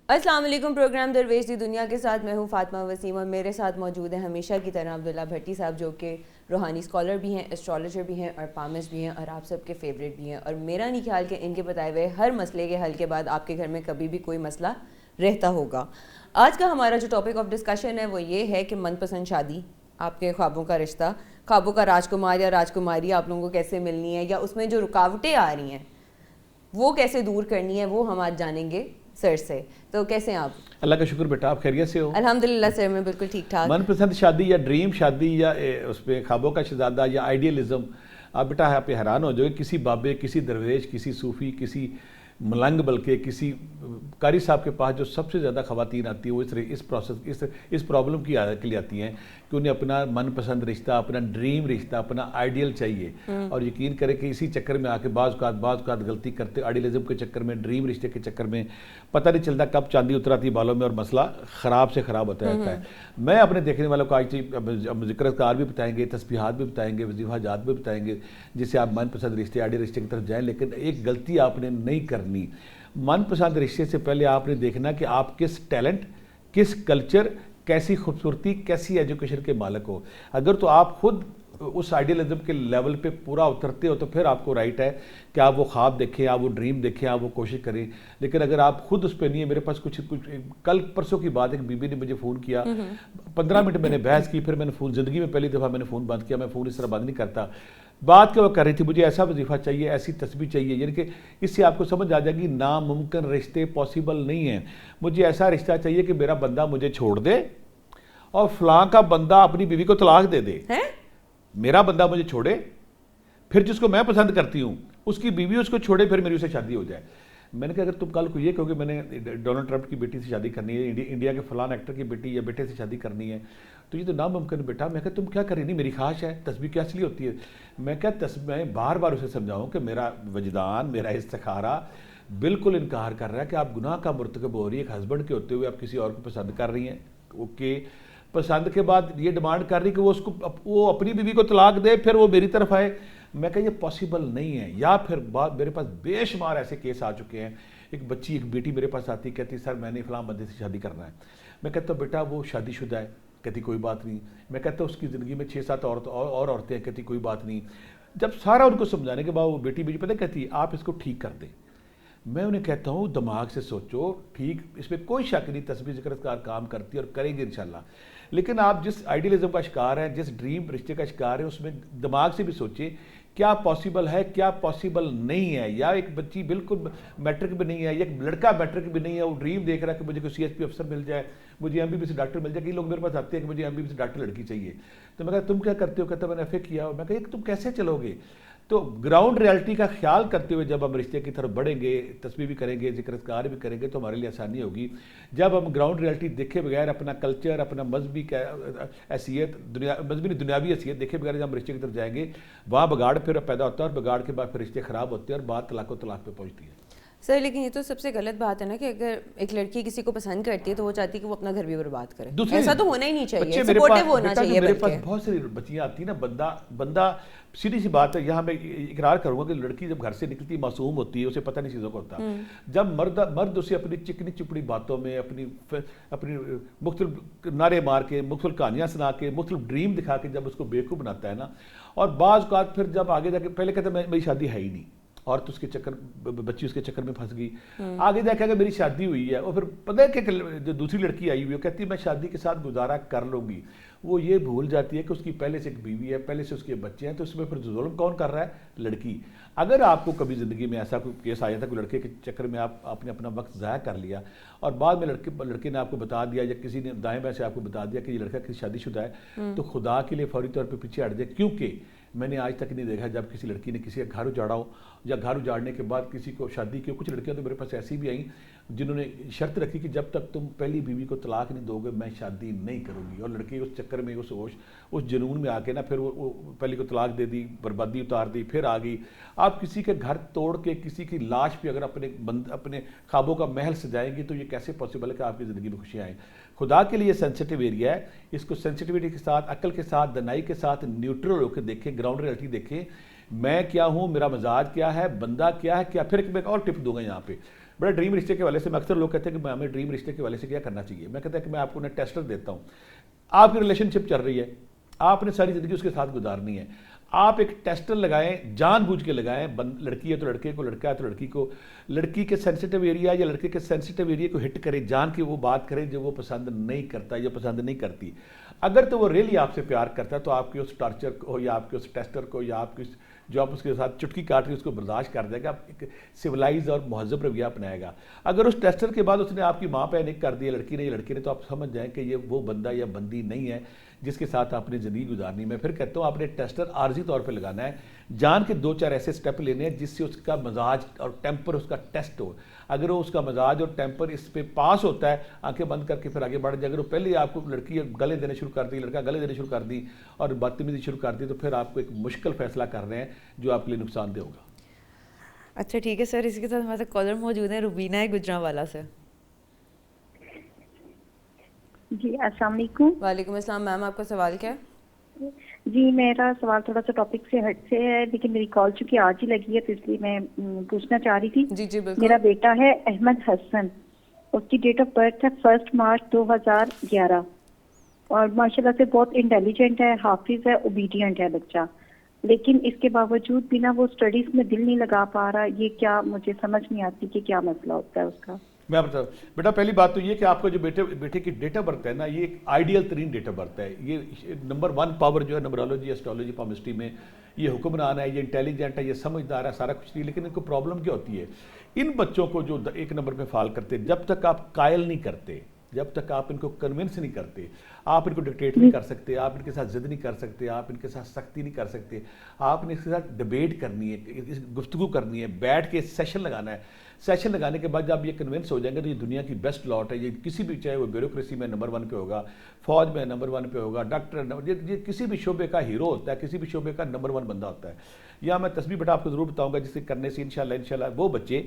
السلام علیکم. پروگرام درویش دی دنیا کے ساتھ میں ہوں فاطمہ وسیم, اور میرے ساتھ موجود ہیں ہمیشہ کی طرح عبداللہ بھٹی صاحب, جو کہ روحانی اسکالر بھی ہیں, اسٹرالوجر بھی ہیں اور پامس بھی ہیں, اور آپ سب کے فیوریٹ بھی ہیں. اور میرا نہیں خیال کہ ان کے بتائے ہوئے ہر مسئلے کے حل کے بعد آپ کے گھر میں کبھی بھی کوئی مسئلہ رہتا ہوگا. آج کا ہمارا جو ٹاپک آف ڈسکشن ہے وہ یہ ہے کہ من پسند شادی, آپ کے خوابوں کا رشتہ, خوابوں کا راجکمار یا راجکماری آپ لوگوں کو کیسے ملنی ہے, یا اس میں جو رکاوٹیں آ رہی ہیں وہ کیسے دور کرنی ہے, وہ ہم آج جانیں گے سر سے. تو کیسے ہیں آپ؟ اللہ کا شکر بیٹا, آپ خیریت سے ہو؟ الحمدللہ سر, میں بالکل ٹھیک ٹھاک. من پسند شادی یا ڈریم شادی یا اس پہ خوابوں کا شہزادہ یا آئیڈیلزم, آپ بیٹا آپ حیران ہو جائے. کسی بابے, کسی درویش, کسی صوفی, کسی ملنگ, بلکہ کسی قاری صاحب کے پاس جو سب سے زیادہ خواتین آتی ہیں وہ اس پرابلم کے لیے آتی ہیں کہ انہیں اپنا من پسند رشتہ, اپنا ڈریم رشتہ, اپنا آئیڈیل چاہیے. اور یقین کرے کہ اسی چکر میں آ کے بعض اوقات غلطی کرتے, آئیڈیلزم کے چکر میں, ڈریم رشتے کے چکر میں, پتہ نہیں چلتا کب چاندی اتر آتی بالوں میں اور مسئلہ خراب سے خراب ہوتا رہتا ہے. میں اپنے دیکھنے والوں کو آج ذکر اذکار بھی بتائیں گے, تسبیحات بھی بتائیں گے, وظیفہ جات بھی بتائیں گے, جس سے آپ من پسند رشتے, آئیڈیل رشتے کی طرف جائیں. لیکن ایک غلطی آپ نے نہیں کرنی. من پسند رشتے سے پہلے آپ نے دیکھنا کہ آپ کس ٹیلنٹ, کس کلچر, کیسی خوبصورتی, کیسی ایجوکیشن کے مالک ہو. اگر تو آپ خود اس آئیڈیلزم کے لیول پہ پورا اترتے ہو تو پھر آپ کو رائٹ ہے کہ آپ وہ خواب دیکھیں, آپ وہ ڈریم دیکھیں, آپ وہ کوشش کریں. لیکن اگر آپ خود اس پہ نہیں ہے, میرے پاس کچھ کل پرسوں کی بات ہے, ایک بی بی نے مجھے فون کیا, 15 منٹ میں نے بحث کی, پھر میں نے فون, زندگی میں پہلی دفعہ میں نے فون بند کیا. میں فون اس طرح بند نہیں کرتا. بات کیا وہ کر رہی تھی, مجھے ایسا وظیفہ چاہیے, ایسی تسبیح چاہیے, یعنی کہ اس سے آپ کو سمجھ آ جائے گی ناممکن رشتے پاسبل نہیں ہیں. مجھے ایسا رشتہ چاہیے کہ میرا بندہ مجھے چھوڑ دے اور فلاں کا بندہ اپنی بیوی کو طلاق دے دے. میرا بندہ مجھے چھوڑے, پھر جس کو میں پسند کرتی ہوں اس کی بیوی اس کو چھوڑے, پھر میری اسے شادی ہو جائے. میں نے کہا اگر تم کل کو یہ کہو کہ میں نے ڈونلڈ ٹرمپ کی بیٹی سے شادی کرنی ہے, انڈیا کے فلاں ایکٹر کی بیٹی یا بیٹے سے شادی کرنی ہے, تو یہ تو ناممکن بیٹا. میں کہا تم کیا کر رہی, نہیں میری خواہش ہے. تسبیح کیا اصلی ہوتی ہے. میں کہا میں بار بار اسے سمجھاؤں کہ میرا وجدان, میرا استخارہ بالکل انکار کر رہا ہے کہ آپ گناہ کا مرتکب ہو رہی ہے. ایک ہسبینڈ کے ہوتے ہوئے آپ کسی اور کو پسند کر رہی ہیں, اوکے, پسند کے بعد یہ ڈیمانڈ کر رہی کہ وہ اپنی بیوی کو طلاق دے پھر وہ میری طرف آئے. میں کہا یہ پاسبل نہیں ہے. یا پھر میرے پاس بے شمار ایسے کیس آ چکے ہیں. ایک بیٹی میرے پاس آتی, کہتی سر میں نے فلاں بندے سے شادی کرنا ہے. میں کہتا ہوں بیٹا وہ شادی شدہ ہے. کہتی کوئی بات نہیں. میں کہتا ہوں اس کی زندگی میں 6-7 اور عورتیں ہیں. کہتی کوئی بات نہیں. جب سارا ان کو سمجھانے کے بعد وہ بیٹی مجھے پتہ کہتی آپ اس کو ٹھیک کر دیں. میں انہیں کہتا ہوں دماغ سے سوچو, ٹھیک, اس میں کوئی شک نہیں, تسبیح ذکر اذکار کام کرتی ہے اور کریں گے انشاءاللہ. لیکن آپ جس آئیڈیلزم کا شکار ہیں, جس ڈریم رشتے کا شکار ہیں, اس میں دماغ سے بھی سوچیں کیا پاسبل ہے, کیا پاسبل نہیں ہے. یا ایک بچی بالکل میٹرک بھی نہیں ہے, یا ایک لڑکا میٹرک بھی نہیں ہے, وہ ڈریم دیکھ رہا ہے کہ مجھے کوئی CSP افسر مل جائے, مجھے MBBS سے ڈاکٹر مل جائے. کئی لوگ میرے پاس آتے ہیں کہ مجھے MBBS سے ڈاکٹر لڑکی چاہیے. تو میں کہا تم کیا کرتے ہو, کہتا میں نے FA کیا. میں کہا تم کیسے چلو گے. تو گراؤنڈ ریالٹی کا خیال کرتے ہوئے جب ہم رشتے کی طرف بڑھیں گے, تسبیح بھی کریں گے, ذکر اذکار بھی کریں گے, تو ہمارے لیے آسانی ہوگی. جب ہم گراؤنڈ ریالٹی دیکھے بغیر, اپنا کلچر, اپنا مذہبی حیثیت, مذہبی دنیاوی حیثیت دیکھے بغیر جب ہم رشتے کی طرف جائیں گے, وہاں بگاڑ پھر پیدا ہوتا ہے, اور بگاڑ کے بعد پھر رشتے خراب ہوتے ہیں اور بات طلاق و طلاق پہ پہنچتی ہے. سر لیکن یہ تو سب سے غلط بات ہے نا کہ اگر ایک لڑکی کسی کو پسند کرتی ہے تو وہ چاہتی ہے کہ وہ اپنا گھر بھی برباد کرے. ایسا تو ہونا ہی نہیں چاہیے, سپورٹیو ہونا چاہیے. میرے پاس بہت ساری بچیاں آتی ہیں نا, بندہ سیدھی سی بات ہے, یہاں میں اقرار کروں گا کہ لڑکی جب گھر سے نکلتی معصوم ہوتی ہے, اسے پتہ نہیں چیزوں کا ہوتا. جب مرد اسے اپنی چکنی چپڑی باتوں میں, اپنی مختلف نعرے مار کے, مختلف کہانیاں سنا کے, مختلف ڈریم دکھا کے جب اس کو بیوقوف بناتا ہے نا, اور بعض اوقات پھر جب آگے جا کے پہلے کہتا ہے میری شادی ہے ہی نہیں, اور تو اس کے چکر, بچی اس کے چکر میں پھنس گئی. آگے جا کے اگر میری شادی ہوئی ہے, اور پھر پتہ ہے کہ جو دوسری لڑکی آئی ہوئی ہے وہ کہتی ہے میں شادی کے ساتھ گزارا کر لوں گی. وہ یہ بھول جاتی ہے کہ اس کی پہلے سے ایک بیوی ہے, پہلے سے اس کے بچے ہیں, تو اس میں پھر ظلم کون کر رہا ہے, لڑکی. اگر آپ کو کبھی زندگی میں ایسا کوئی کیس آیا تھا, کوئی لڑکے کے چکر میں آپ نے اپنا وقت ضائع کر لیا, اور بعد میں لڑکے نے آپ کو بتا دیا, یا کسی نے دائیں بائیں سے آپ کو بتا دیا کہ یہ لڑکا کسی شادی شدہ ہے, تو خدا کے لیے فوری طور پہ پیچھے ہٹ جائے. کیونکہ میں نے آج تک نہیں دیکھا جب کسی لڑکی نے کسی کا گھر اجاڑا ہو, یا گھر اجاڑنے کے بعد کسی کو شادی کی. کچھ لڑکیاں تو میرے پاس ایسی بھی آئیں جنہوں نے شرط رکھی کہ جب تک تم پہلی بیوی کو طلاق نہیں دو گے میں شادی نہیں کروں گی. اور لڑکی اس چکر میں, اس جنون میں آ کے نا پھر وہ پہلی کو طلاق دے دی, بربادی اتار دی, پھر آ گئی. آپ کسی کے گھر توڑ کے کسی کی لاش پہ اگر اپنے خوابوں کا محل سجائیں گی تو یہ کیسے پاسبل ہے کہ آپ کی زندگی میں خوشیاں آئیں. خدا کے لیے سینسٹیو ایریا ہے, اس کو سینسٹیوٹی کے ساتھ, عقل کے ساتھ, دنائی کے ساتھ نیوٹرل ہو کے دیکھیں, گراؤنڈ ریالٹی دیکھیں, میں کیا ہوں, میرا مزاج کیا ہے, بندہ کیا ہے, کیا. پھر ایک اور ٹپ دوں گا یہاں پہ, بڑا ڈریم رشتے کے حوالے سے میں اکثر لوگ کہتے ہیں کہ ہمیں ڈریم رشتے کے حوالے سے کیا کرنا چاہیے. میں کہتا ہے کہ میں آپ کو ٹیسٹر دیتا ہوں. آپ کی ریلیشن شپ چل رہی ہے, آپ نے ساری زندگی اس کے ساتھ گزارنی ہے, آپ ایک ٹیسٹر لگائیں, جان بوجھ کے لگائیں. لڑکی ہے تو لڑکے کو, لڑکا ہے تو لڑکی کو, لڑکی کے سینسٹیو ایریا یا لڑکے کے سینسٹیو ایریا کو ہٹ کرے, جان کے وہ بات کرے جو وہ پسند نہیں کرتا یا پسند نہیں کرتی. اگر تو وہ ریلی آپ سے پیار کرتا ہے تو آپ کے اس ٹارچر کو یا آپ کے اس ٹیسٹر کو یا آپ کی جو آپ اس کے ساتھ چٹکی کاٹ رہی اس کو برداشت کر دے گا, ایک سویلائز اور مہذب رویہ اپنائے گا. اگر اس ٹیسٹر کے بعد اس نے آپ کی ماں پہ نک کر دیا, لڑکی نے یا لڑکے نے, تو آپ سمجھ جائیں کہ یہ وہ بندہ یا بندی نہیں ہے جس کے ساتھ آپ نے زندگی گزارنی. میں پھر کہتا ہوں آپ نے ٹیسٹر عارضی طور پہ لگانا ہے, جان کے 2-4 ایسے سٹیپ لینے ہیں جس سے اس کا مزاج اور ٹیمپر اس کا ٹیسٹ ہو. اگر وہ اس کا مزاج اور ٹیمپر اس پہ پاس ہوتا ہے, آنکھیں بند کر کے پھر آگے بڑھ جائے. اگر وہ پہلے آپ کو لڑکی گلے دینے شروع کر دی, لڑکا گلے دینے شروع کر دی اور بدتمیزی شروع کر دی, تو پھر آپ کو ایک مشکل فیصلہ کر رہے ہیں جو آپ کے لیے نقصان دہ ہوگا. اچھا ٹھیک ہے سر, اسی کے ساتھ ہمارے ساتھ کالر موجود ہیں روبینہ گجرانوالا سے. جی السلام علیکم. وعلیکم السلام میم, آپ کا سوال کیا ہے؟ جی میرا سوال تھوڑا سا ٹاپک سے ہٹ سے ہے, لیکن میری کال چونکہ آج ہی لگی ہے تو اس لیے میں پوچھنا چاہ رہی تھی. جی جی بالکل. میرا بیٹا ہے احمد حسن, اس کی ڈیٹ آف برتھ ہے 1 مارچ 2011 اور ماشاء اللہ سے بہت انٹیلیجنٹ ہے, حافظ ہے, اوبیڈینٹ ہے بچہ, لیکن اس کے باوجود بھی نا وہ اسٹڈیز میں دل نہیں لگا پا رہا. یہ کیا, مجھے سمجھ نہیں آتی کہ کیا مسئلہ ہوتا ہے اس کا. میں بتاؤں بیٹا, پہلی بات تو یہ کہ آپ کا جو بیٹے کی ڈیٹ آف برتھ ہے نا, یہ ایک آئیڈیل ترین ڈیٹ آف برتھ ہے. یہ نمبر 1 پاور جو ہے نمبرالوجی, ایسٹرالوجی, پامسٹری میں یہ حکمران ہے, یہ انٹیلیجنٹ ہے, یہ سمجھدار ہے, سارا کچھ نہیں. لیکن ان کو پرابلم کیا ہوتی ہے, ان بچوں کو جو 1 نمبر پہ فال کرتے, جب تک آپ قائل نہیں کرتے, جب تک آپ ان کو کنونس نہیں کرتے, آپ ان کو ڈکٹیٹ نہیں کر سکتے, آپ ان کے ساتھ ضد نہیں کر سکتے, آپ ان کے ساتھ سختی نہیں کر سکتے, آپ نے اس کے ساتھ ڈیبیٹ کرنی ہے, گفتگو کرنی ہے, بیٹھ کے سیشن لگانا ہے. سیشن لگانے کے بعد جب یہ کنونس ہو جائیں گے تو یہ دنیا کی بیسٹ لاٹ ہے. یہ کسی بھی, چاہے وہ بیوروکریسی میں نمبر 1 پہ ہوگا, فوج میں نمبر 1 پہ ہوگا, ڈاکٹر, یہ کسی بھی شعبے کا ہیرو ہوتا ہے, کسی بھی شعبے کا نمبر 1 بندہ ہوتا ہے. یا میں تسبیح بیٹا آپ کو ضرور بتاؤں گا, جسے کرنے سے انشاءاللہ وہ بچے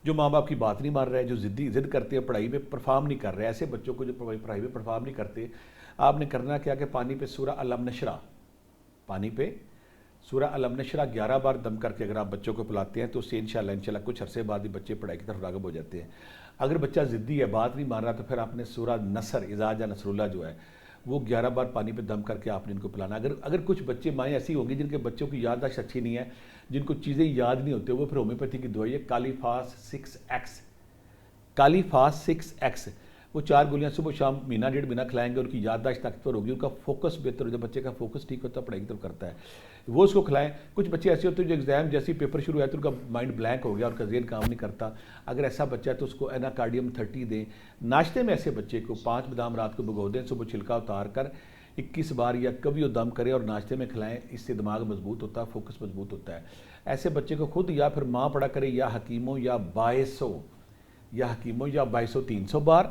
جو ماں باپ کی بات نہیں مان رہے, جو ضد کرتے ہیں, پڑھائی میں پرفارم نہیں کر رہے, ایسے بچوں کو جو پڑھائی میں پرفارم نہیں کرتے, آپ نے کرنا کیا کہ پانی پہ سورہ الم نشرہ, پانی پہ سورہ الم نشرہ 11 بار دم کر کے اگر آپ بچوں کو پلاتے ہیں تو اس سے انشاءاللہ کچھ عرصے بعد ہی بچے پڑھائی کی طرف راغب ہو جاتے ہیں. اگر بچہ ضدی ہے, بات نہیں مان رہا, تو پھر آپ نے سورہ نصر, اذا جاء نصر اللہ جو ہے وہ 11 بار پانی پہ دم کر کے آپ نے ان کو پلانا. اگر کچھ بچے مائیں ایسی ہوں گی جن کے بچوں کی یادداشت اچھی نہیں ہے, جن کو چیزیں یاد نہیں ہوتے, وہ پھر ہومیوپیتھی کی دوائی ہے کالیفاس 6X, کالیفاس 6X, وہ 4 گولیاں صبح شام مہینہ 1.5 مہینہ کھلائیں گے, ان کی یادداشت طاقتور ہوگی, ان کا فوکس بہتر ہو جائے, بچے کا فوکس ٹھیک ہوتا ہے, پڑھائی کی طرف کرتا ہے, وہ اس کو کھلائیں. کچھ بچے ایسے ہوتے ہیں جو ایگزام جیسی پیپر شروع ہے تو ان کا مائنڈ بلینک ہو گیا, ان کا ذہن کام نہیں کرتا. اگر ایسا بچہ ہے تو اس کو ایناکارڈیم 30 دیں. ناشتے میں ایسے بچے کو 5 بادام رات کو بھگو دیں, صبح چھلکا اتار کر 21 بار یا کبھی وہ دم کریں اور ناشتے میں کھلائیں. اس سے دماغ مضبوط ہوتا ہے, فوکس مضبوط ہوتا ہے. ایسے بچے کو خود یا پھر ماں پڑھا کرے, یا حکیموں یا باعثوں, یا حکیموں یا باعثوں 300 بار,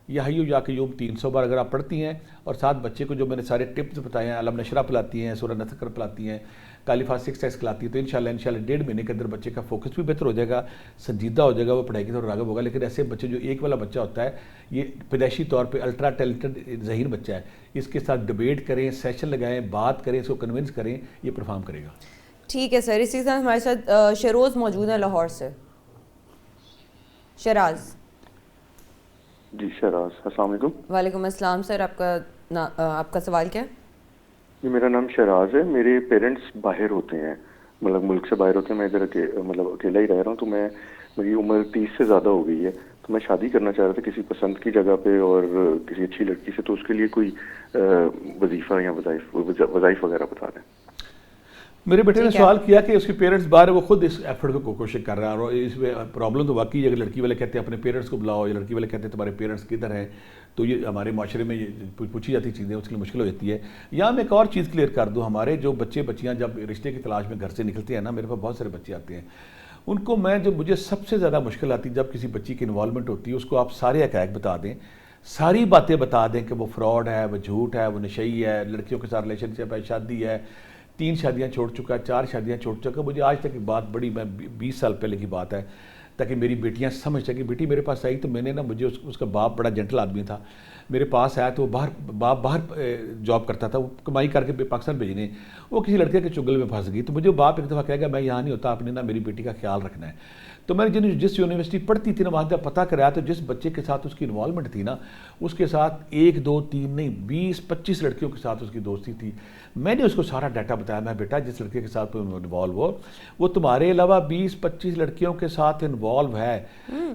یا حیو یا قیوم 300 بار اگر آپ پڑھتی ہیں, اور ساتھ بچے کو جو میں نے سارے ٹپس بتائے ہیں, علم نشرہ پلاتی ہیں, سورہ نصر پلاتی ہیں, کالیفاس 6X کھلاتی ہیں, تو انشاءاللہ 1.5 مہینے کے اندر بچے کا فوکس بھی بہتر ہو جائے گا, سنجیدہ ہو جائے گا, وہ پڑھائی کی طرف راغب ہوگا. لیکن ایسے بچے جو ایک والا بچہ ہوتا ہے, یہ پیدائشی طور پہ الٹرا ٹیلنٹڈ ذہین بچہ ہے, اس کے ساتھ ڈیبیٹ کریں, سیشن لگائیں, بات کریں, اس کو کنونس کریں, یہ پرفارم کرے گا. ٹھیک ہے سر, اسی کے ساتھ ہمارے ساتھ شروز موجود ہیں لاہور سے. شراز. جی شراز, السلام علیکم. وعلیکم السلام سر, آپ کا سوال کیا ہے؟ جی میرا نام شراز ہے. میرے پیرنٹس باہر ہوتے ہیں, مطلب ملک سے باہر ہوتے ہیں, میں ادھر مطلب اکیلا ہی رہ رہا ہوں. تو میری عمر 30 سے زیادہ ہو گئی ہے, تو میں شادی کرنا چاہ رہا تھا کسی پسند کی جگہ پہ اور کسی اچھی لڑکی سے. تو اس کے لیے کوئی وظیفہ یا وظائف وغیرہ بتا دیں. میرے بیٹے نے سوال کیا کہ اس کے پیرنٹس باہر, وہ خود اس ایفرٹ کو کوشش کر رہا ہے, اور اس میں پرابلم تو واقعی ہے. اگر لڑکی والے کہتے ہیں اپنے پیرنٹس کو بلاؤ, یا لڑکی والے کہتے ہیں تمہارے پیرنٹس کدھر ہیں, تو یہ ہمارے معاشرے میں پوچھی جاتی چیزیں اس کے لیے مشکل ہو جاتی ہے. یا میں ایک اور چیز کلیئر کر دوں, ہمارے جو بچے بچیاں جب رشتے کی تلاش میں گھر سے نکلتے ہیں نا, میرے پاس بہت سارے بچے آتے ہیں, ان کو مجھے سب سے زیادہ مشکل آتی جب کسی بچی کی انوالومنٹ ہوتی ہے, اس کو آپ سارے حقائق بتا دیں, ساری باتیں بتا دیں کہ وہ فراڈ ہے, وہ جھوٹ ہے, وہ نشئی ہے, لڑکیوں کے ساتھ ریلیشن شپ ہے, شادی ہے, 3 شادیاں چھوڑ چکا ہے, 4 شادیاں چھوڑ چکا. مجھے آج تک ایک بات بڑی, میں 20 سال پہلے کی بات ہے, تاکہ میری بیٹیاں سمجھ سکیں. بیٹی میرے پاس آئی تو میں نے نا, مجھے اس کا باپ بڑا جنٹل آدمی تھا, میرے پاس آیا تو باپ باہر جاب کرتا تھا, وہ کمائی کر کے پاکستان بھیجنے, وہ کسی لڑکے کے چگل میں پھنس گئی. تو مجھے باپ ایک دفعہ کہے گا میں یہاں نہیں ہوتا, آپ نے نا میری بیٹی کا خیال رکھنا ہے. تو میں نے جس یونیورسٹی پڑھتی تھی نا وہاں جب پتہ کرایا تو جس بچے کے ساتھ اس کی انوالومنٹ تھی نا اس کے ساتھ 1 2 3 نہیں 20-25 لڑکیوں کے ساتھ اس کی دوستی تھی. میں نے اس کو سارا ڈیٹا بتایا, میں بیٹا جس لڑکے کے ساتھ انوالو ہو وہ تمہارے علاوہ 20-25 لڑکیوں کے ساتھ انوالو ہے.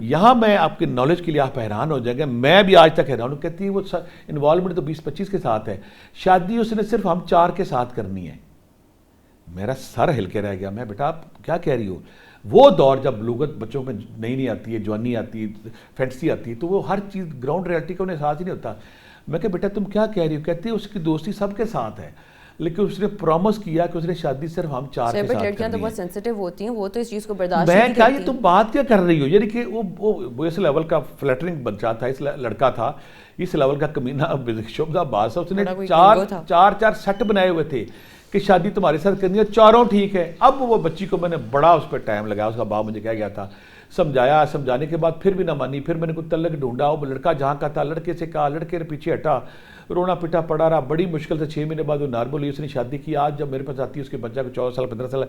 یہاں میں آپ کے نالج کے لیے آپ حیران ہو جائیں گے, میں بھی آج تک حیران ہوں. کہتی ہے وہ انوالومنٹ تو 20-25 کے ساتھ ہے, شادی اس نے صرف ہم 4 کے ساتھ کرنی ہے. میرا سر ہل کے رہ گیا. میں بیٹا آپ کیا کہہ رہی ہو؟ وہ دور جب بلوغت بچوں میں نئی آتی ہے, جوانی آتی ہے, فینٹسی آتی ہے, تو وہ ہر چیز گراؤنڈ ریالٹی کا انہیں احساس ہی نہیں ہوتا. میں کہ بیٹا تم کیا کہہ رہی ہو؟ کہتی ہے اس کی دوستی سب کے ساتھ ہے لیکن اس نے پرومس کیا کہ اس نے شادی صرف ہم 4 کے ساتھ لڑکیاں تو بہت سینسٹیو ہوتی ہیں, وہ تو اس چیز کو برداشت میں نہیں کیا کرتی. یہ تم بات کیا کر رہی ہو؟ یعنی کہ وہ اس لیول کا فلیٹرنگ بچہ تھا, اس لڑکا تھا اس لیول کا کمینہ شبدہ باز تھا. اس نے 4 سیٹ بنائے ہوئے تھے کہ شادی تمہارے ساتھ کرنی ہے, 4 ٹھیک ہے. اب وہ بچی کو میں نے بڑا اس پہ ٹائم لگایا, اس کا باپ مجھے کہہ گیا تھا, سمجھایا, سمجھانے کے بعد پھر بھی نہ مانی. پھر میں نے کوئی تعلق ڈھونڈا, وہ لڑکا جہاں کا تھا لڑکے سے کہا, لڑکے نے پیچھے ہٹا, رونا پٹا پڑا رہا. بڑی مشکل سے 6 مہینے بعد وہ نارمل ہوئی, اس نے شادی کی. آج جب میرے پاس آتی ہے اس کے بچہ کو 14 سال 15 سال,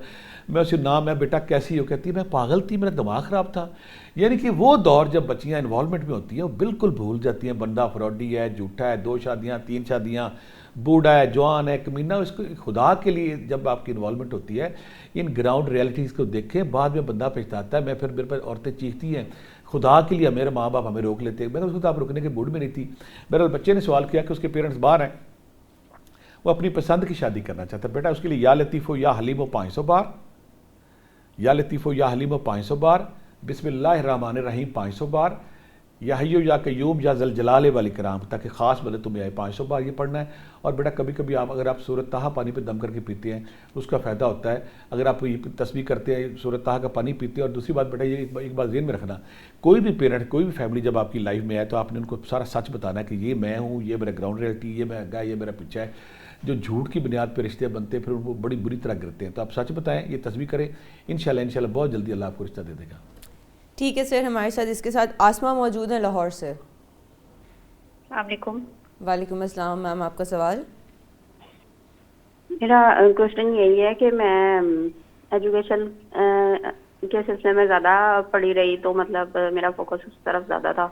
میں اسے نام ہے بیٹا کیسی ہو؟ کہتی ہے میں پاگل تھی, میرا دماغ خراب تھا. یعنی کہ وہ دور جب بچیاں انوالومنٹ میں ہوتی ہیں وہ بالکل بھول جاتی ہیں بندہ فراڈی ہے, جھوٹا ہے, 2 شادیاں 3 شادیاں, بوڑھا ہے, جوان ہے, کمینہ. اس کو خدا کے لیے جب آپ کی انوالومنٹ ہوتی ہے ان گراؤنڈ ریالٹیز کو دیکھیں, بعد میں بندہ پچھتاتا ہے. میں پھر میرے پاس عورتیں چیختی ہیں خدا کے لیے میرے ماں باپ ہمیں روک لیتے. میں نے اس کو آپ روکنے کے موڈ میں نہیں تھی. میرے بچے نے سوال کیا کہ اس کے پیرنٹس باہر ہیں, وہ اپنی پسند کی شادی کرنا چاہتا ہے. بیٹا اس کے لیے یا لطیف ہو یا حلیم ہو 500 بار, یا لطیف ہو یا حلیم ہو 500 بار, بسم اللہ الرحمن الرحیم 500 بار, یا حیو یا قیوم یا ذل جلال والاکرام, تاکہ خاص مدد تمہیں آئے, 500 بار یہ پڑھنا ہے. اور بیٹا کبھی کبھی اگر آپ سورۃ طٰہٰ پانی پہ دم کر کے پیتے ہیں اس کا فائدہ ہوتا ہے. اگر آپ یہ تسبیح کرتے ہیں سورۃ طٰہٰ کا پانی پیتے ہیں. اور دوسری بات بیٹا یہ ایک بات ذہن میں رکھنا, کوئی بھی پیرنٹ کوئی بھی فیملی جب آپ کی لائف میں آئے تو آپ نے ان کو سارا سچ بتانا ہے کہ یہ میں ہوں, یہ میرا گراؤنڈ ریالٹی, یہ میں آگا, یہ میرا پیچھا ہے. جو جھوٹ کی بنیاد پہ رشتے بنتے ہیں پھر وہ بڑی بری طرح گرتے ہیں. تو آپ سچ بتائیں, یہ تسبیح کریں, انشاءاللہ بہت جلدی اللہ آپ کو رشتہ دے دے گا. ٹھیک ہے سر, ہمارے ساتھ اس کے ساتھ آسمہ موجود ہیں لاہور سے. السلام علیکم. وعلیکم السلام میم, آپ کا سوال. میرا کوشچن یہی ہے کہ میں ایجوکیشن کے سلسلے میں زیادہ پڑھی رہی, تو مطلب میرا فوکس اس طرف زیادہ تھا.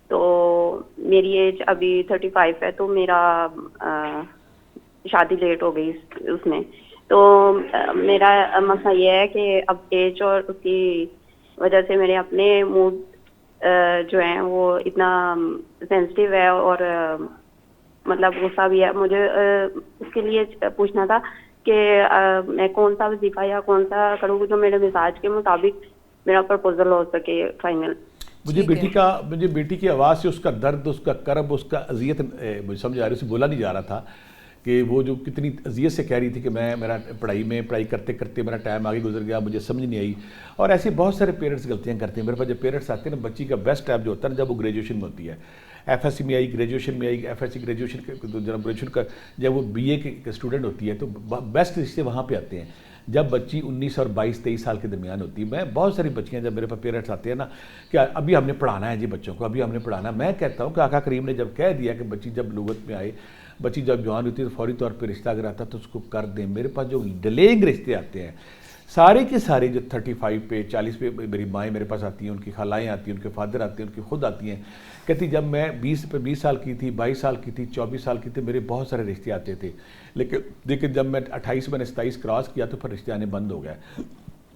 تو میری ایج ابھی 35 ہے, تو میرا شادی لیٹ ہو گئی اس میں. تو میرا مسئلہ یہ ہے کہ اب ایج اور اس کی وجہ سے میرے اپنے موڈ جو ہیں وہ اتنا سینسٹیو ہے اور مطلب غصہ بھی ہے. مجھے اس کے لیے پوچھنا تھا کہ میں کون سا وظیفہ یا کون سا کروں جو میرے مزاج کے مطابق میرا پرپوزل ہو سکے فائنل. مجھے بیٹی کی آواز سے اس کا درد, اس کا کرب, اس کا اذیت مجھے سمجھ آ رہی, اسے بولا نہیں جا رہا تھا کہ وہ جو کتنی اذیت سے کہہ رہی تھی کہ میرا پڑھائی کرتے کرتے میرا ٹائم آگے گزر گیا, مجھے سمجھ نہیں آئی. اور ایسی بہت سارے پیرنٹس غلطیاں کرتے ہیں. میرے پاس جب پیرنٹس آتے ہیں نا, بچی کا بیسٹ ٹائم جو ہوتا ہے نا جب وہ گریجویشن میں ہوتی ہے, ایف ایس سی میں آئی, گریجویشن میں آئی, ایف ایس سی گریجویشن کا جب وہ بی اے کی اسٹوڈنٹ ہوتی ہے تو بیسٹ رشتے وہاں پہ آتے ہیں جب بچی 19 اور 22-23 سال کے درمیان ہوتی ہے. میں بہت ساری بچیاں جب میرے پاس پیرنٹس آتے ہیں نا کہ ابھی ہم نے پڑھانا ہے جی بچوں کو, ابھی ہم نے پڑھانا ہے, میں کہتا ہوں کہ آقا کریم نے جب کہہ دیا کہ بچی جب لغت میں آئے, بچی جب جوان ہوتی ہے تو فوری طور پہ رشتہ اگر آتا تو اس کو کر دیں. میرے پاس جو ڈیلینگ رشتے آتے ہیں سارے کے سارے جو 35 پہ 40 پہ میری مائیں میرے پاس آتی ہیں, ان کی خالائیں آتی ہیں, ان کے فادر آتے ہیں, ان کی خود آتی ہیں, کہتی جب میں 20 سال کی تھی, 22 سال کی تھی, 24 سال کی تھی, میرے بہت سارے رشتے آتے تھے, لیکن جب میں 28 میں نے 27 کراس کیا تو پھر رشتے آنے بند ہو گئے.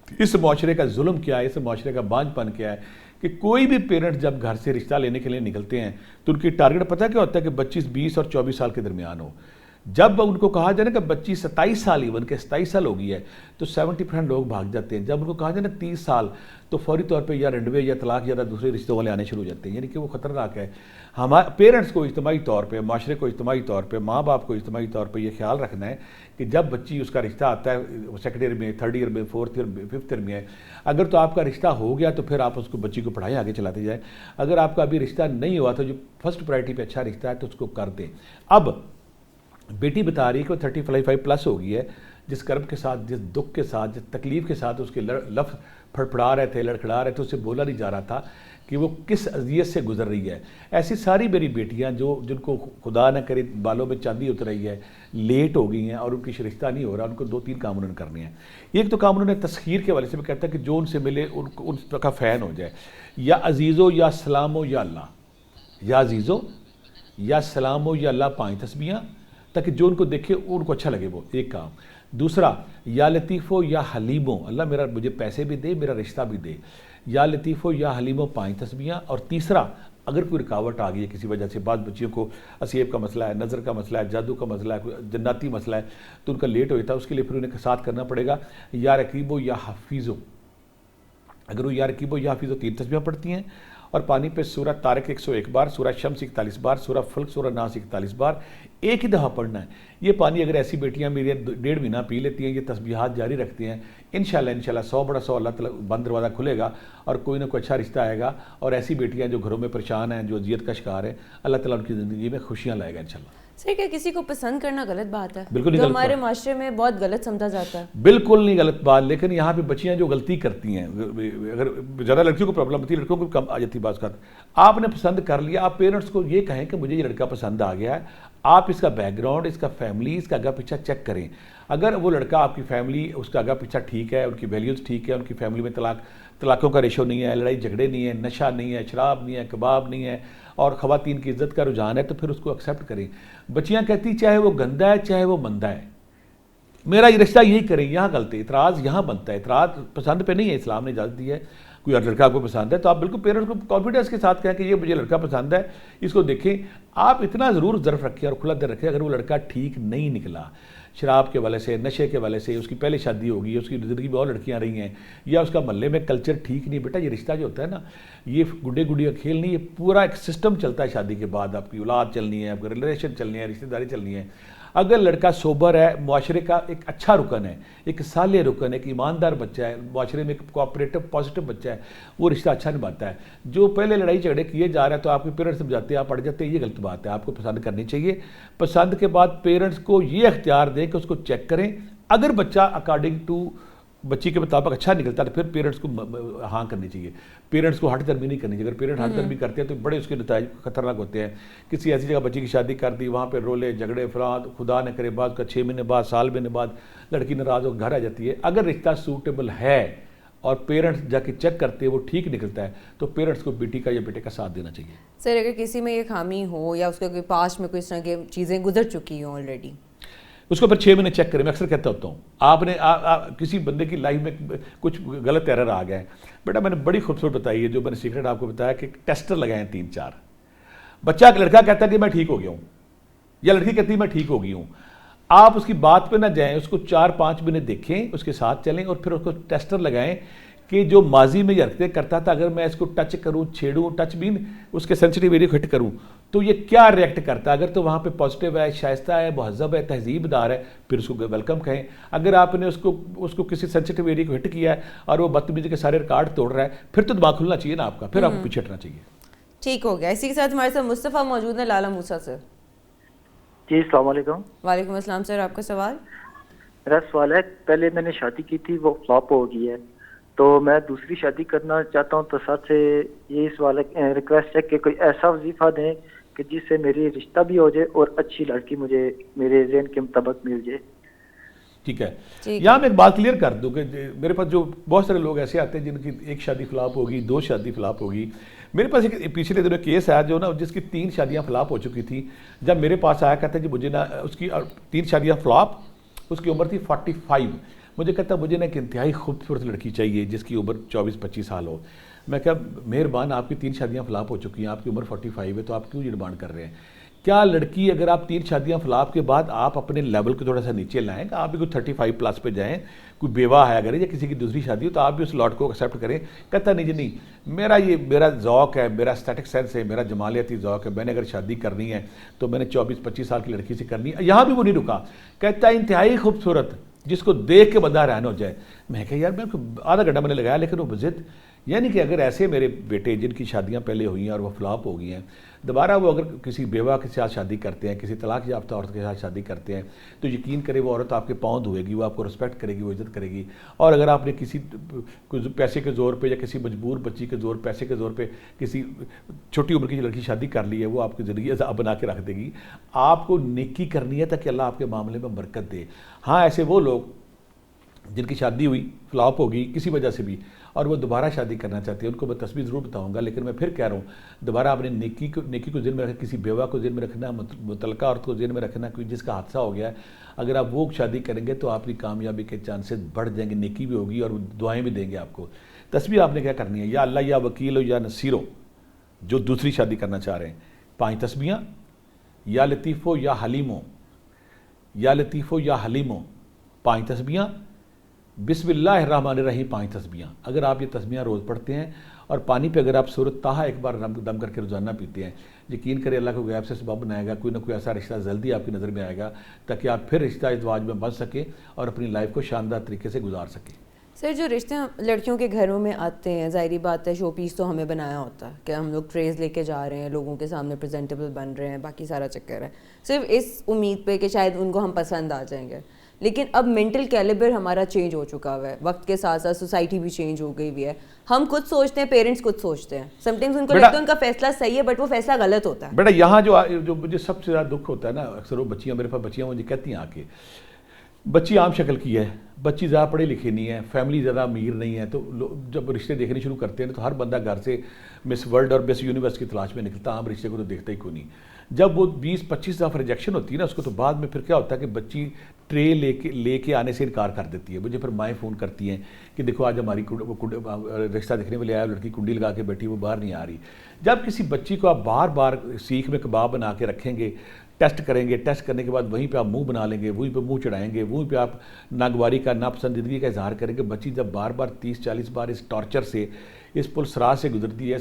اس معاشرے کا ظلم کیا ہے, اس معاشرے کا بانجھ پن کیا ہے کہ کوئی بھی پیرنٹ جب گھر سے رشتہ لینے کے لیے نکلتے ہیں تو ان کی ٹارگٹ پتہ کیا ہوتا ہے کہ 25 20 اور 24 سال کے درمیان ہو. جب ان کو کہا جائے نا کہ بچی 27 سال ایون کہ 27 سال ہو گئی ہے تو 70% لوگ بھاگ جاتے ہیں. جب ان کو کہا جائے نا 30 سال تو فوری طور پہ یا رنڈوے یا طلاق یا دوسرے رشتوں والے آنے شروع ہو جاتے ہیں. یعنی کہ وہ خطرناک ہے. ہمارے پیرنٹس کو اجتماعی طور پہ, معاشرے کو اجتماعی طور پہ, ماں باپ کو اجتماعی طور پہ یہ خیال رکھنا ہے کہ جب بچی اس کا رشتہ آتا ہے سیکنڈ ایئر میں, 3rd ایئر میں, 4th ایئر میں, 5th ایئر میں ہے, اگر تو آپ کا رشتہ ہو گیا تو پھر آپ اس کو بچی کو پڑھائیں, آگے چلاتے جائیں. اگر آپ کا ابھی رشتہ نہیں ہوا تو جو فرسٹ پرائرٹی پہ اچھا رشتہ ہے تو اس کو کر دیں. اب بیٹی بتا رہی ہے کہ 35 پلس ہو گئی ہے, جس کرب کے ساتھ, جس دکھ کے ساتھ, جس تکلیف کے ساتھ اس کے لفظ پھڑپڑا رہے تھے, لڑکھڑا رہے تھے, اسے بولا نہیں جا رہا تھا کہ وہ کس اذیت سے گزر رہی ہے. ایسی ساری میری بیٹیاں جن کو خدا نہ کرے بالوں میں چاندی اتر رہی ہے, لیٹ ہو گئی ہیں اور ان کی رشتہ نہیں ہو رہا, ان کو 2-3 کام انہوں نے کرنے ہیں. ایک تو کام انہوں نے تسخیر کے حوالے سے بھی کہتا ہے کہ جو ان سے ملے ان کا فین ہو جائے, یا عزیزو یا سلامو یا اللہ, یا عزیزو یا سلامو یا اللہ 5 تسبیحاں, تاکہ جو ان کو دیکھے ان کو اچھا لگے. وہ ایک کام. دوسرا یا لطیفو یا حلیمو, اللہ مجھے پیسے بھی دے, میرا رشتہ بھی دے. یا لطیفو یا حلیمو 5 تسبیحاں. اور تیسرا, اگر کوئی رکاوٹ آ گئی ہے کسی وجہ سے, بعض بچیوں کو اسیب کا مسئلہ ہے, نظر کا مسئلہ ہے, جادو کا مسئلہ ہے, کوئی جناتی مسئلہ ہے, تو ان کا لیٹ ہو جاتا ہے, اس کے لیے پھر انہیں ساتھ کرنا پڑے گا یا رقیبو یا حفیظو. اگر وہ یا رقیبو یا حفیظو 3 تسبیحاں پڑھتی ہیں, اور پانی پہ سورہ طارق 101 بار, سورہ شمس 41 بار, سورہ فلق, سورہ ناس 41 بار ایک ہی دفعہ پڑھنا ہے. یہ پانی اگر ایسی بیٹیاں میری 1.5 مہینہ پی لیتی ہیں, یہ تسبیحات جاری رکھتی ہیں, انشاءاللہ 100 بڑا 100 اللہ تعالیٰ بند دروازہ کھلے گا اور کوئی نہ کوئی اچھا رشتہ آئے گا. اور ایسی بیٹیاں جو گھروں میں پریشان ہیں, جو اذیت کا شکار ہیں, اللہ تعالیٰ ان کی زندگی میں خوشیاں لائے گا انشاءاللہ. سر کیا کسی کو پسند کرنا غلط بات ہے؟ بالکل نہیں جو غلط ہمارے بات. معاشرے میں بہت غلط سمجھا جاتا ہے. بالکل نہیں غلط بات, لیکن یہاں پہ بچیاں جو غلطی کرتی ہیں, اگر زیادہ لڑکیوں کو پرابلم ہوتی ہے, لڑکوں کو کم آ جاتی بات. آپ نے پسند کر لیا, آپ پیرنٹس کو یہ کہیں کہ مجھے یہ لڑکا پسند آ گیا ہے, آپ اس کا بیک گراؤنڈ, اس کا فیملی, اس کا آگا پیچھا چیک کریں. اگر وہ لڑکا آپ کی فیملی, اس کا آگا پیچھا ٹھیک ہے, ان کی ویلیوز ٹھیک ہے, ان کی فیملی میں طلاقوں کا ریشو نہیں ہے, لڑائی جھگڑے نہیں ہے, نشہ نہیں ہے, شراب نہیں ہے, کباب نہیں ہے, اور خواتین کی عزت کا رجحان ہے, تو پھر اس کو ایکسیپٹ کریں. بچیاں کہتی چاہے وہ گندا ہے چاہے وہ مندہ ہے, میرا یہ رشتہ یہی کریں. یہاں غلط ہے, اعتراض یہاں بنتا ہے. اعتراض پسند پہ نہیں ہے, اسلام نے اجازت دی ہے. کوئی اور لڑکا آپ کو پسند ہے تو آپ بالکل پیرنٹس کو کانفیڈنس کے ساتھ کہیں کہ یہ مجھے لڑکا پسند ہے, اس کو دیکھیں. آپ اتنا ضرور ظرف رکھیں اور کھلا دل رکھیں, اگر وہ لڑکا ٹھیک نہیں نکلا, شراب کے والے سے, نشے کے والے سے, اس کی پہلے شادی ہوگی, اس کی زندگی میں اور لڑکیاں رہی ہیں, یا اس کا محلے میں کلچر ٹھیک نہیں, بیٹا یہ رشتہ جو ہوتا ہے نا, یہ گڈے گڈی کا کھیل نہیں, یہ پورا ایک سسٹم چلتا ہے. شادی کے بعد آپ کی اولاد چلنی ہے, آپ کی ریلیشن چلنی ہے, رشتہ داری چلنی ہے. اگر لڑکا سوبر ہے, معاشرے کا ایک اچھا رکن ہے, ایک صالح رکن ہے, ایک ایماندار بچہ ہے, معاشرے میں ایک کوآپریٹو پازیٹیو بچہ ہے, وہ رشتہ اچھا نبھاتا ہے. جو پہلے لڑائی جھگڑے کیے جا رہا ہے تو آپ کے پیرنٹس سمجھاتے ہیں, آپ پڑھ جاتے ہیں, یہ غلط بات ہے. آپ کو پسند کرنی چاہیے. پسند کے بعد پیرنٹس کو یہ اختیار دیں کہ اس کو چیک کریں. اگر بچہ اکارڈنگ ٹو بچی کے مطابق اچھا نکلتا ہے تو پھر پیرنٹس کو ہاں کرنی چاہیے. پیرنٹس کو ہٹ درمی نہیں کرنی چاہیے. اگر پیرنٹ ہٹ درمی کرتے ہیں تو بڑے اس کے نتائج خطرناک ہوتے ہیں. کسی ایسی جگہ بچی کی شادی کر دی, وہاں پہ رولے جھگڑے فلان, خدا نہ کرے بعد کا 6 مہینے بعد, سال مہینے بعد لڑکی ناراض ہو گھر آ جاتی ہے. اگر رشتہ سوٹیبل ہے اور پیرنٹس جا کے چیک کرتے ہیں وہ ٹھیک نکلتا ہے, تو پیرنٹس کو بیٹی کا یا بیٹے کا ساتھ دینا چاہیے. سر اگر کسی میں یہ خامی ہو یا اس کے کوئی پاسٹ میں کوئی اس طرح کی چیزیں گزر چکی ہوں آلریڈی, اس کو پھر 6 مہینے چیک کریں. میں اکثر کہتا ہوتا ہوں, آپ نے کسی بندے کی لائف میں کچھ غلط ایرر آ گیا ہے, بیٹا میں نے بڑی خوبصورت بتائی ہے, جو میں نے سیکرٹ آپ کو بتایا کہ ٹیسٹر لگائیں 3-4. بچہ لڑکا کہتا ہے کہ میں ٹھیک ہو گیا ہوں, یا لڑکی کہتی ہے میں ٹھیک ہو گئی ہوں. آپ اس کی بات پہ نہ جائیں, اس کو 4-5 مہینے دیکھیں, اس کے ساتھ چلیں, اور پھر اس کو ٹیسٹر لگائیں کہ جو ماضی میں یہ حرکتیں کرتا تھا, اگر میں اس کو ٹچ کروں, چھیڑوں, ٹچ بھی اس کے سینسٹیو ایریا کو ہٹ کروں تو یہ کیا ریئیکٹ کرتا ہے. اگر تو وہاں پہ پازیٹیو ہے, شائستہ ہے, مہذب ہے, تہذیب دار ہے, پھر اس کو ویلکم کہیں. اگر آپ نے اس کو کسی سینسٹیو ایریا کو ہٹ کیا ہے اور وہ بدتمیزی کے سارے ریکارڈ توڑ رہا ہے, پھر تو دماغ کھلنا چاہیے نا آپ کا, پھر آپ کو پیچھے ہٹنا چاہیے. ٹھیک ہو گیا. اسی کے ساتھ ہمارے ساتھ مصطفیٰ موجود ہیں لالا موسیٰ سے. جی السلام علیکم. وعلیکم السلام. سر آپ کا سوال. میرا سوال ہے, پہلے میں نے شادی کی تھی, وہ فلاپ ہو گئی ہے, تو میں دوسری شادی کرنا چاہتا ہوں. تو ساتھ سے یہی سوال ہے, ریکویسٹ ہے کہ کوئی ایسا وظیفہ دیں کہ جس سے میری رشتہ بھی ہو جائے اور اچھی لڑکی مجھے میرے ذہن کے مطابق مل جائے. ٹھیک ہے. یہاں میں ایک بات کلیئر کر دوں کہ میرے پاس جو بہت سارے لوگ ایسے آتے ہیں جن کی 1 شادی فلاپ ہوگی, 2 شادی فلاپ ہوگی. میرے پاس ایک پچھلے دنوں کیس آیا جو نا جس کی 3 شادیاں فلاپ ہو چکی تھیں. جب میرے پاس آیا کہتا ہے جی مجھے نا اس کی 3 شادیاں فلاپ, اس کی عمر تھی 45. مجھے کہتا مجھے نا ایک انتہائی خوبصورت لڑکی چاہیے جس کی عمر 24-25 سال ہو. میں کہا مہربان, آپ کی 3 شادیاں فلاپ ہو چکی ہیں, آپ کی عمر 45 ہے, تو آپ کیوں یہ ڈیمانڈ کر رہے ہیں. کیا لڑکی اگر آپ 3 شادیاں فلاپ کے بعد آپ اپنے لیول کو تھوڑا سا نیچے لائیں, کہ آپ بھی کوئی 35 پلس پہ جائیں, کوئی بیوہ ہے اگر یا کسی کی دوسری شادی ہو تو آپ بھی اس لاٹ کو ایکسیپٹ کریں. کہتا نہیں جی نہیں, میرا ذوق ہے, میرا اسٹیٹک سینس ہے, میرا جمالیاتی ذوق ہے, میں نے اگر شادی کرنی ہے تو میں نے 24-25 سال کی لڑکی سے کرنی ہے. یہاں بھی وہ نہیں رکا, کہتا ہے انتہائی خوبصورت جس کو دیکھ کے بندہ حیران ہو جائے. میں کہا یار میں آدھا گھنٹہ میں نے لگایا, لیکن وہ ضد یعنی کہ اگر ایسے میرے بیٹے جن کی شادیاں پہلے ہوئی ہیں اور وہ فلاپ ہو گئی ہیں، دوبارہ وہ اگر کسی بیوہ کے ساتھ شادی کرتے ہیں، کسی طلاق یافتہ عورت کے ساتھ شادی کرتے ہیں، تو یقین کرے وہ عورت آپ کے پاؤں دھوئے گی، وہ آپ کو رسپیکٹ کرے گی، وہ عزت کرے گی. اور اگر آپ نے کسی پیسے کے زور پہ یا کسی مجبور بچی کے زور پیسے کے زور پہ کسی چھوٹی عمر کی لڑکی شادی کر لی ہے، وہ آپ کی زندگی عذاب بنا کے رکھ دے گی. آپ کو نیکی کرنی ہے تاکہ اللہ آپ کے معاملے میں برکت دے. ہاں ایسے وہ لوگ جن کی شادی ہوئی فلاپ ہوگی کسی وجہ سے بھی اور وہ دوبارہ شادی کرنا چاہتے ہیں، ان کو میں تسبیح ضرور بتاؤں گا، لیکن میں پھر کہہ رہا ہوں دوبارہ آپ نے نیکی کو ذہن میں رکھنا، کسی بیوہ کو ذہن میں رکھنا، متعلقہ عورت کو ذہن میں رکھنا، کوئی جس کا حادثہ ہو گیا ہے، اگر آپ وہ شادی کریں گے تو آپ کی کامیابی کے چانسز بڑھ جائیں گے، نیکی بھی ہوگی اور دعائیں بھی دیں گے آپ کو. تسبیح آپ نے کیا کرنی ہے؟ یا اللہ یا وکیل ہو یا نصیر ہو، جو دوسری شادی کرنا چاہ رہے ہیں 5 تسبیحاں، یا لطیف ہو یا حلیم ہو، یا لطیف ہو یا حلیم ہو 5 تسبیحاں، بسم اللہ الرحمن الرحیم 5 تسبیحاں. اگر آپ یہ تسبیحاں روز پڑھتے ہیں اور پانی پہ اگر آپ سورۃ طٰہٰ ایک بار دم کر کے روزانہ پیتے ہیں، یقین کرے اللہ کو غیب سے سبب بنائے گا، کوئی نہ کوئی ایسا رشتہ جلدی آپ کی نظر میں آئے گا تاکہ آپ پھر رشتہ ازدواج میں بن سکیں اور اپنی لائف کو شاندار طریقے سے گزار سکیں. سر جو رشتے لڑکیوں کے گھروں میں آتے ہیں، ظاہری بات ہے شو پیس تو ہمیں بنایا ہوتا ہے کہ ہم لوگ ٹریز لے کے جا رہے ہیں، لوگوں کے سامنے پریزنٹیبل بن رہے ہیں، باقی سارا چکر ہے صرف اس امید پہ کہ شاید ان کو ہم پسند آ جائیں گے. لیکن اب مینٹل کیلیبر ہمارا چینج ہو چکا ہوا ہے، وقت کے ساتھ ساتھ سوسائٹی بھی چینج ہو گئی ہوئی ہے. ہم خود سوچتے ہیں، پیرنٹس خود سوچتے ہیں، سم ٹائمز ان کو لگتا ہے ان کا فیصلہ صحیح ہے بٹ وہ فیصلہ غلط ہوتا ہے. بیٹا یہاں جو مجھے سب سے زیادہ دکھ ہوتا ہے نا، اکثر وہ بچیاں میرے پاس بچیاں مجھے کہتی ہیں آ کے، بچی عام شکل کی ہے، بچی زیادہ پڑھے لکھے نہیں ہے، فیملی زیادہ امیر نہیں ہے، تو جب رشتے دیکھنے شروع کرتے ہیں تو ہر بندہ گھر سے مس ورلڈ اور مس یونیورس کی تلاش میں نکلتا، عام رشتے کو تو دیکھتا ہی کوئی نہیں. جب وہ 20-25 دفعہ ریجیکشن ہوتی ہے نا اس کو، تو بعد میں پھر کیا ہوتا ہے کہ بچی ٹرے لے کے آنے سے انکار کر دیتی ہے. مجھے پھر مائیں فون کرتی ہیں کہ دیکھو آج ہماری رشتہ دیکھنے والے آیا، لڑکی کنڈی لگا کے بیٹھی، وہ باہر نہیں آ رہی. جب کسی بچی کو آپ بار بار سیخ میں کباب بنا کے رکھیں گے، ٹیسٹ کریں گے، ٹیسٹ کرنے کے بعد وہیں پہ آپ منہ بنا لیں گے، وہیں پہ منہ چڑھائیں گے، وہیں پہ آپ ناگواری کا ناپسندیدگی کا اظہار کریں گے، بچی جب بار بار 30-40 بار اس ٹارچر سے، اس پلسرا سے گزرتی ہے،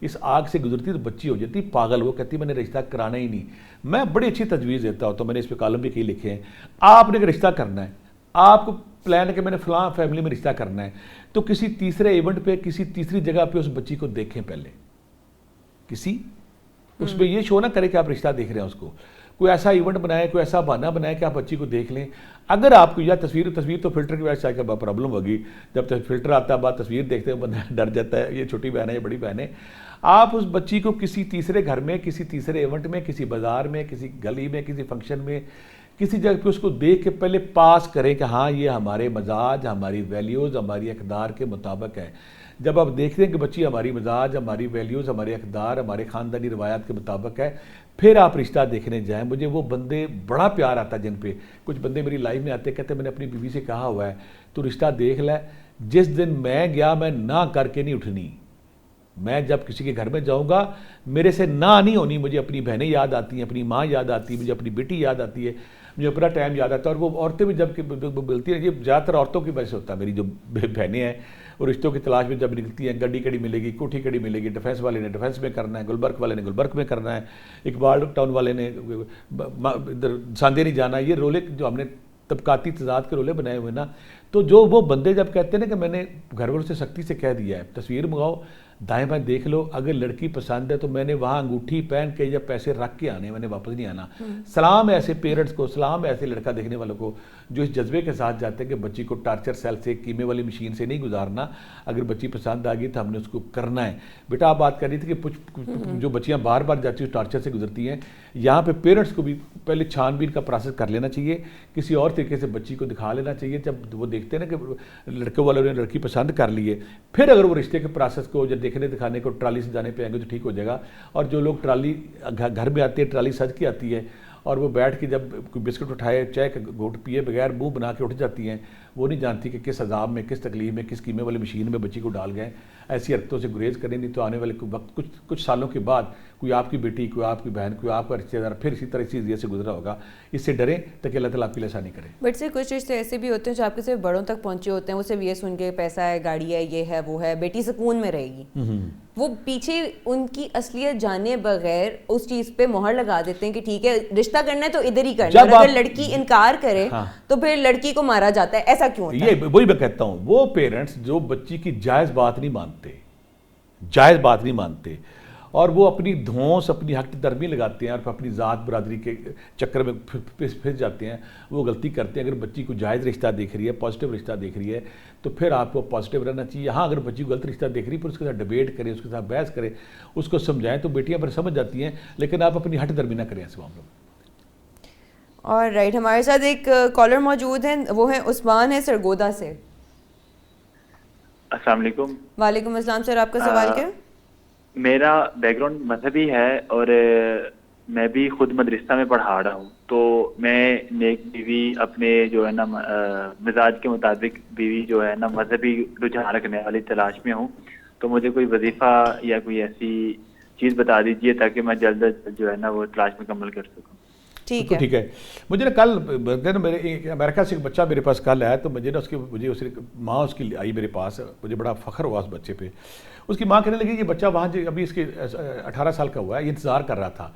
اس آگ سے گزرتی ہے، تو بچی ہو جاتی پاگل. وہ کہتی میں نے رشتہ کرانا ہی نہیں. میں بڑی اچھی تجویز دیتا ہوں، تو میں نے اس پہ کالم بھی کئی لکھے ہیں. آپ نے رشتہ کرنا ہے، آپ کو پلان ہے کہ میں نے فلاں فیملی میں رشتہ کرنا ہے، تو کسی تیسرے ایونٹ پہ، کسی تیسری جگہ پہ اس بچی کو دیکھیں پہلے. اس پہ یہ شو نہ کرے کہ آپ رشتہ دیکھ رہے ہیں اس کو. کوئی ایسا ایونٹ بنائے، کوئی ایسا بہانہ بنائے کہ آپ بچی کو دیکھ لیں. اگر آپ کو یا تصویر تو فلٹر کی وجہ سے کیا پرابلم ہوگی، جب تک فلٹر آتا ہے بعد تصویر دیکھتے ہیں بندہ ڈر جاتا ہے، یہ چھوٹی بہن ہے یہ بڑی بہن ہے. آپ اس بچی کو کسی تیسرے گھر میں، کسی تیسرے ایونٹ میں، کسی بازار میں، کسی گلی میں، کسی فنکشن میں، کسی جگہ پہ اس کو دیکھ کے پہلے پاس کریں کہ ہاں یہ ہمارے مزاج، ہماری ویلیوز، ہماری اقدار کے مطابق ہے. جب آپ دیکھتے ہیں کہ بچی ہماری مزاج، ہماری ویلیوز، ہمارے اقدار، ہمارے خاندانی روایات کے مطابق ہے، پھر آپ رشتہ دیکھنے جائیں. مجھے وہ بندے بڑا پیار آتا ہے جن پہ کچھ بندے میری لائف میں آتے کہتے ہیں میں نے اپنی بیوی سے کہا ہوا ہے تو رشتہ دیکھ لے، جس دن میں گیا میں نہ کر کے نہیں اٹھنی. میں جب کسی کے گھر میں جاؤں گا میرے سے نہ نہیں ہونی. مجھے اپنی بہنیں یاد آتی ہیں، اپنی ماں یاد آتی ہے، مجھے اپنی بیٹی یاد آتی ہے، مجھے اپنا ٹائم یاد آتا ہے. اور وہ عورتیں بھی جب ملتی ہیں، یہ زیادہ تر عورتوں کی وجہ سے ہوتا ہے. میری جو بہنیں ہیں وہ رشتوں کی تلاش میں جب نکلتی ہیں، گڈی کڑی ملے گی، کوٹھی کڑی ملے گی، ڈیفینس والے نے ڈیفینس میں کرنا ہے، گلبرگ والے نے گلبرگ میں کرنا ہے، اقبال ٹاؤن والے نے ادھر ساندھی نہیں جانا. یہ رولے جو ہم نے طبقاتی تضاد کے رولے بنائے ہوئے نا، تو جو وہ بندے جب کہتے ہیں نا کہ میں نے گھر والوں سے سختی سے کہہ دیا ہے تصویر منگاؤ، دائیں بائیں دیکھ لو، اگر لڑکی پسند ہے تو میں نے وہاں انگوٹھی پہن کے یا پیسے رکھ کے آنے، میں نے واپس نہیں آنا. سلام ایسے پیرنٹس کو، سلام ایسے لڑکا دیکھنے والوں کو جو اس جذبے کے ساتھ جاتے ہیں کہ بچی کو ٹارچر سیل سے، کیمے والی مشین سے نہیں گزارنا. اگر بچی پسند آ گئی تو ہم نے اس کو کرنا ہے. بیٹا آپ بات کر رہی تھی کہ جو بچیاں بار بار جاتی ہیں ٹارچر سے گزرتی ہیں، یہاں پہ پیرنٹس کو بھی پہلے چھان بین کا پروسیس کر لینا چاہیے، کسی اور طریقے سے بچی کو دکھا لینا چاہیے. جب وہ دیکھتے ہیں نا کہ لڑکے والوں نے لڑکی پسند کر لی ہے، پھر اگر وہ رشتے کے پروسیس کو جب دیکھنے دکھانے کو ٹرالی سے جانے پہ آئیں گے تو ٹھیک ہو جائے گا. اور جو لوگ ٹرالی گھر میں آتے ہیں، ٹرالی سج کے آتی ہے اور وہ بیٹھ کے جب کوئی بسکٹ اٹھائے، چائے کا گھونٹ پیے بغیر منہ بنا کے اٹھ جاتی ہیں، وہ نہیں جانتی کہ کس عذاب میں، کس تکلیف میں، کس کیمے والی مشین میں بچی کو ڈال گئے. ایسی حرکتوں سے گریز کریں، نہیں تو آنے والے وقت کچھ سالوں کے بعد کوئی آپ کی بیٹی، کوئی آپ کی بہن، کوئی آپ کا رشتہ دار پھر اسی طرح اسی سے گزرا ہوگا. اس سے ڈریں تاکہ اللہ تعالیٰ آپ کے لیے آسانی کرے. بٹ سے کچھ رشتے ایسے بھی ہوتے ہیں جو آپ کے صرف بڑوں تک پہنچے ہوتے ہیں، وہ صرف یہ سن کے پیسہ ہے، گاڑی ہے، یہ ہے، وہ ہے، بیٹی سکون میں رہے گی. وہ پیچھے ان کی اصلیت جانے بغیر اس چیز پہ مہر لگا دیتے ہیں کہ ٹھیک ہے رشتہ کرنا ہے تو ادھر ہی کرنا ہے، اور اگر لڑکی انکار کرے تو پھر لڑکی کو مارا جاتا ہے. ایسا کیوں ہوتا ہے؟ یہ وہی میں کہتا ہوں، وہ پیرنٹس جو بچی کی جائز بات نہیں مانتے مانتے, جائز بات نہیں مانتے, اور وہ اپنی دھونس اپنی حق درمی لگاتے ہیں اور اپنی ذات برادری کے چکر میں پھنس جاتے ہیں. وہ غلطی کرتے ہیں. اگر بچی کو جائز رشتہ دیکھ رہی ہے, پازیٹیو رشتہ دیکھ رہی ہے, تو پھر آپ کو پازیٹیو رہنا چاہیے. ہاں اگر بچی کو غلط رشتہ دیکھ رہی ہے پھر اس کے ساتھ ڈیبیٹ کریں, اس کے ساتھ بحث کریں, اس کو سمجھائیں, تو بیٹیاں پھر سمجھ جاتی ہیں. لیکن آپ اپنی ہٹ درمی نہ کریں ایسے معاملوں میں. اور رائٹ, ہمارے ساتھ ایک کالر موجود ہیں, وہ ہیں عثمان ہے سرگودا سے. السلام علیکم. وعلیکم السلام سر, آپ کا سوال کیا؟ میرا بیک گراؤنڈ مذہبی ہے اور میں بھی خود مدرسہ میں پڑھا رہا ہوں. تو میں نیک بیوی اپنے جو ہے نا مزاج کے مطابق بیوی جو ہے نا مذہبی رجحان رکھنے والی تلاش میں ہوں. تو مجھے کوئی وظیفہ یا کوئی ایسی چیز بتا دیجیے تاکہ میں جلد از جلد جو ہے نا وہ تلاش مکمل کر سکوں. ٹھیک ہے. مجھے نا کل میرے امریکہ سے ایک بچہ میرے پاس کل آیا, تو مجھے اس ماں اس کی آئی میرے پاس, مجھے بڑا فخر ہوا اس بچے پہ. اس کی ماں کہنے لگی یہ بچہ وہاں ابھی اس کے 18 سال کا ہوا ہے, یہ انتظار کر رہا تھا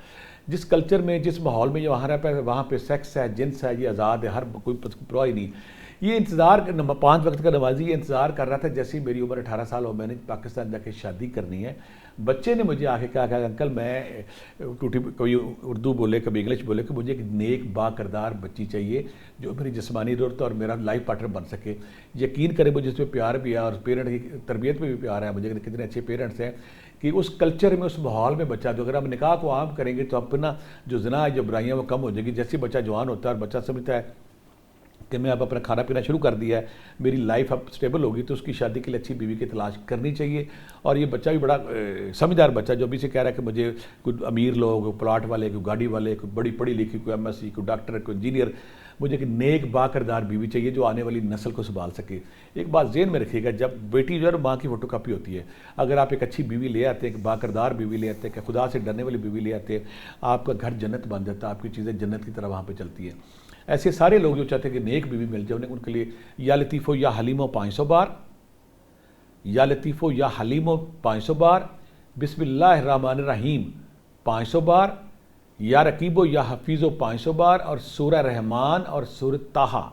جس کلچر میں جس ماحول میں یہ وہاں رہتا ہے وہاں پہ سیکس ہے, جنس ہے, یہ آزاد ہے, ہر کوئی پرواہ ہی نہیں. یہ انتظار 5 وقت کا نمازی یہ انتظار کر رہا تھا جیسے میری عمر 18 سال ہو, میں نے پاکستان جا کے شادی کرنی ہے. بچے نے مجھے آ کے کہا کہ انکل میں ٹوٹی کوئی اردو بولے کبھی انگلش بولے کہ مجھے ایک نیک با کردار بچی چاہیے جو میری جسمانی ضرورت اور میرا لائف پارٹنر بن سکے. یقین کرے مجھے اس پہ پیار بھی ہے اور پیرنٹ کی تربیت پہ بھی پیار ہے, مجھے کتنے اچھے پیرنٹس ہیں کہ اس کلچر میں اس ماحول میں بچہ جو اگر ہم نکاح کو عام کریں گے تو اپنا جو زنا ہے جو برائیاں وہ کم ہو جائیں گی. جیسے بچہ جوان ہوتا ہے اور بچہ سمجھتا ہے کہ میں اب اپنا کھانا پینا شروع کر دیا ہے, میری لائف اب سٹیبل ہوگی, تو اس کی شادی کے لیے اچھی بیوی کی تلاش کرنی چاہیے. اور یہ بچہ بھی بڑا سمجھدار بچہ جو ابھی سے کہہ رہا ہے کہ مجھے کوئی امیر لوگ, پلاٹ والے, کوئی گاڑی والے, کوئی بڑی پڑھی لکھی, کوئی MSc, کوئی ڈاکٹر, کوئی انجینئر, مجھے کہ نیک با کردار بیوی چاہیے جو آنے والی نسل کو سنبھال سکے. ایک بات ذہن میں رکھیے گا, جب بیٹی جو ہے ماں کی فوٹو کاپی ہوتی ہے. اگر آپ ایک اچھی بیوی لے آتے ہیں, ایک با کردار بیوی لے آتے ہیں, کہ خدا سے ڈرنے والی بیوی لے آتے ہیں, آپ کا گھر جنت بن جاتا ہے, آپ کی چیزیں جنت کی طرح وہاں پہ چلتی ہیں. ایسے سارے لوگ جو چاہتے ہیں کہ نیک بیوی مل جائے ان کے لیے یا لطیفو یا حلیمو 500 بار, یا لطیفو یا حلیمو 500 بار, بسم اللہ الرحمن الرحیم 500 بار, یا رقیبو یا حفیظو 500 بار, اور سورہ رحمان اور سورہ طٰہٰ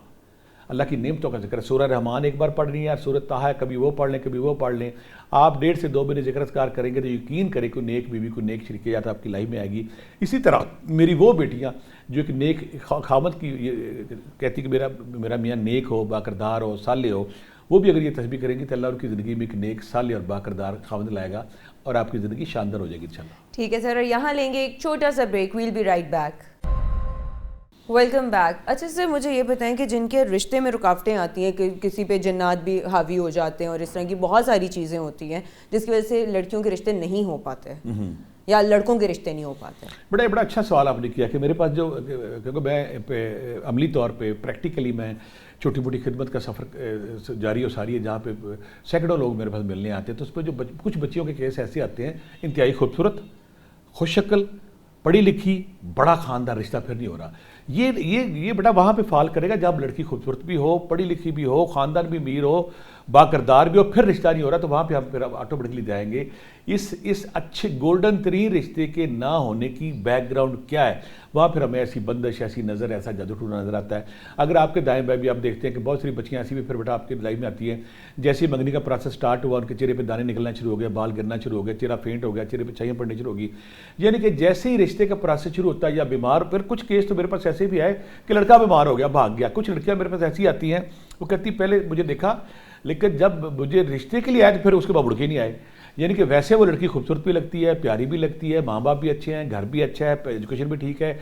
اللہ کی نعمتوں کا ذکر ہے. سورہ رحمان ایک بار پڑھنی ہے اور سورہ طٰہٰ کبھی وہ پڑھ لیں کبھی وہ پڑھ لیں. آپ 1.5 سے 2 مہینے ذکر اذکار کریں گے تو یقین کریں کہ نیک بیوی کو نیک شریکیات آپ کی لائف میں آئے گی. اسی طرح میری وہ بیٹیاں جو ایک نیک خامد کی کہتی کہ میرا میاں نیک ہو, باکردار ہو, صالح ہو, وہ بھی اگر یہ تسبیح کریں گی تو اللہ ان کی زندگی میں ایک نیک, صالح اور باکردار خامد لائے گا اور آپ کی زندگی شاندار ہو جائے گی انشاءاللہ. ٹھیک ہے سر, اور یہاں لیں گے ایک چھوٹا سا break. We'll be right back. Welcome back. اچھا سر, مجھے یہ بتائیں کہ جن کے رشتے میں رکاوٹیں آتی ہیں, کہ کسی پہ جنات بھی حاوی ہو جاتے ہیں اور اس طرح کی بہت ساری چیزیں ہوتی ہیں جس کی وجہ سے لڑکیوں کے رشتے نہیں ہو پاتے یا لڑکوں کے رشتے نہیں ہو پاتے. بڑا اچھا سوال آپ نے کیا کہ میرے پاس جو, کیونکہ میں عملی طور پہ پریکٹیکلی میں چھوٹی موٹی خدمت کا سفر جاری و ساری ہے جہاں پہ سینکڑوں لوگ میرے پاس ملنے آتے ہیں, تو اس پہ جو کچھ بچیوں کے کیس ایسے آتے ہیں انتہائی خوبصورت, خوش شکل, پڑھی لکھی, بڑا خاندان, رشتہ پھر نہیں ہو رہا. یہ بیٹا وہاں پہ فال کرے گا جب لڑکی خوبصورت بھی ہو, پڑھی لکھی بھی ہو, خاندان بھی امیر ہو, باکردار بھی ہو, پھر رشتہ نہیں ہو رہا, تو وہاں پہ ہم پھر آٹومیٹکلی جائیں گے. اس اچھے گولڈن ترین رشتے کے نہ ہونے کی بیک گراؤنڈ کیا ہے, وہاں پھر ہمیں ایسی بندش, ایسی نظر, ایسا جادو ٹونا نظر آتا ہے. اگر آپ کے دائیں بائیں بھی آپ دیکھتے ہیں کہ بہت ساری بچیاں ایسی بھی پھر بیٹا آپ کے لائف میں آتی ہیں, جیسے منگنی کا پروسیس سٹارٹ ہوا ان کے چہرے پہ دانے نکلنا شروع ہو گیا, بال گرنا شروع ہو گیا, چہرہ فینٹ ہو گیا, چہرے پہ چھائیاں پڑنی شروع ہو گئی. یعنی کہ جیسے ہی رشتے کا پروسیس شروع ہوتا ہے یا بیمار, پھر کچھ کیس تو میرے پاس ایسے بھی آئے کہ لڑکا بیمار ہو گیا, بھاگ گیا. کچھ لڑکیاں میرے پاس ایسی آتی ہیں وہ کہتی پہلے مجھے دیکھا لیکن جب مجھے رشتے کے لیے آئے تو پھر اس کے بعد اڑ کے نہیں آئے. یعنی کہ ویسے وہ لڑکی خوبصورت بھی لگتی ہے, پیاری بھی لگتی ہے, ماں باپ بھی اچھے ہیں, گھر بھی اچھا ہے, ایجوکیشن بھی ٹھیک ہے,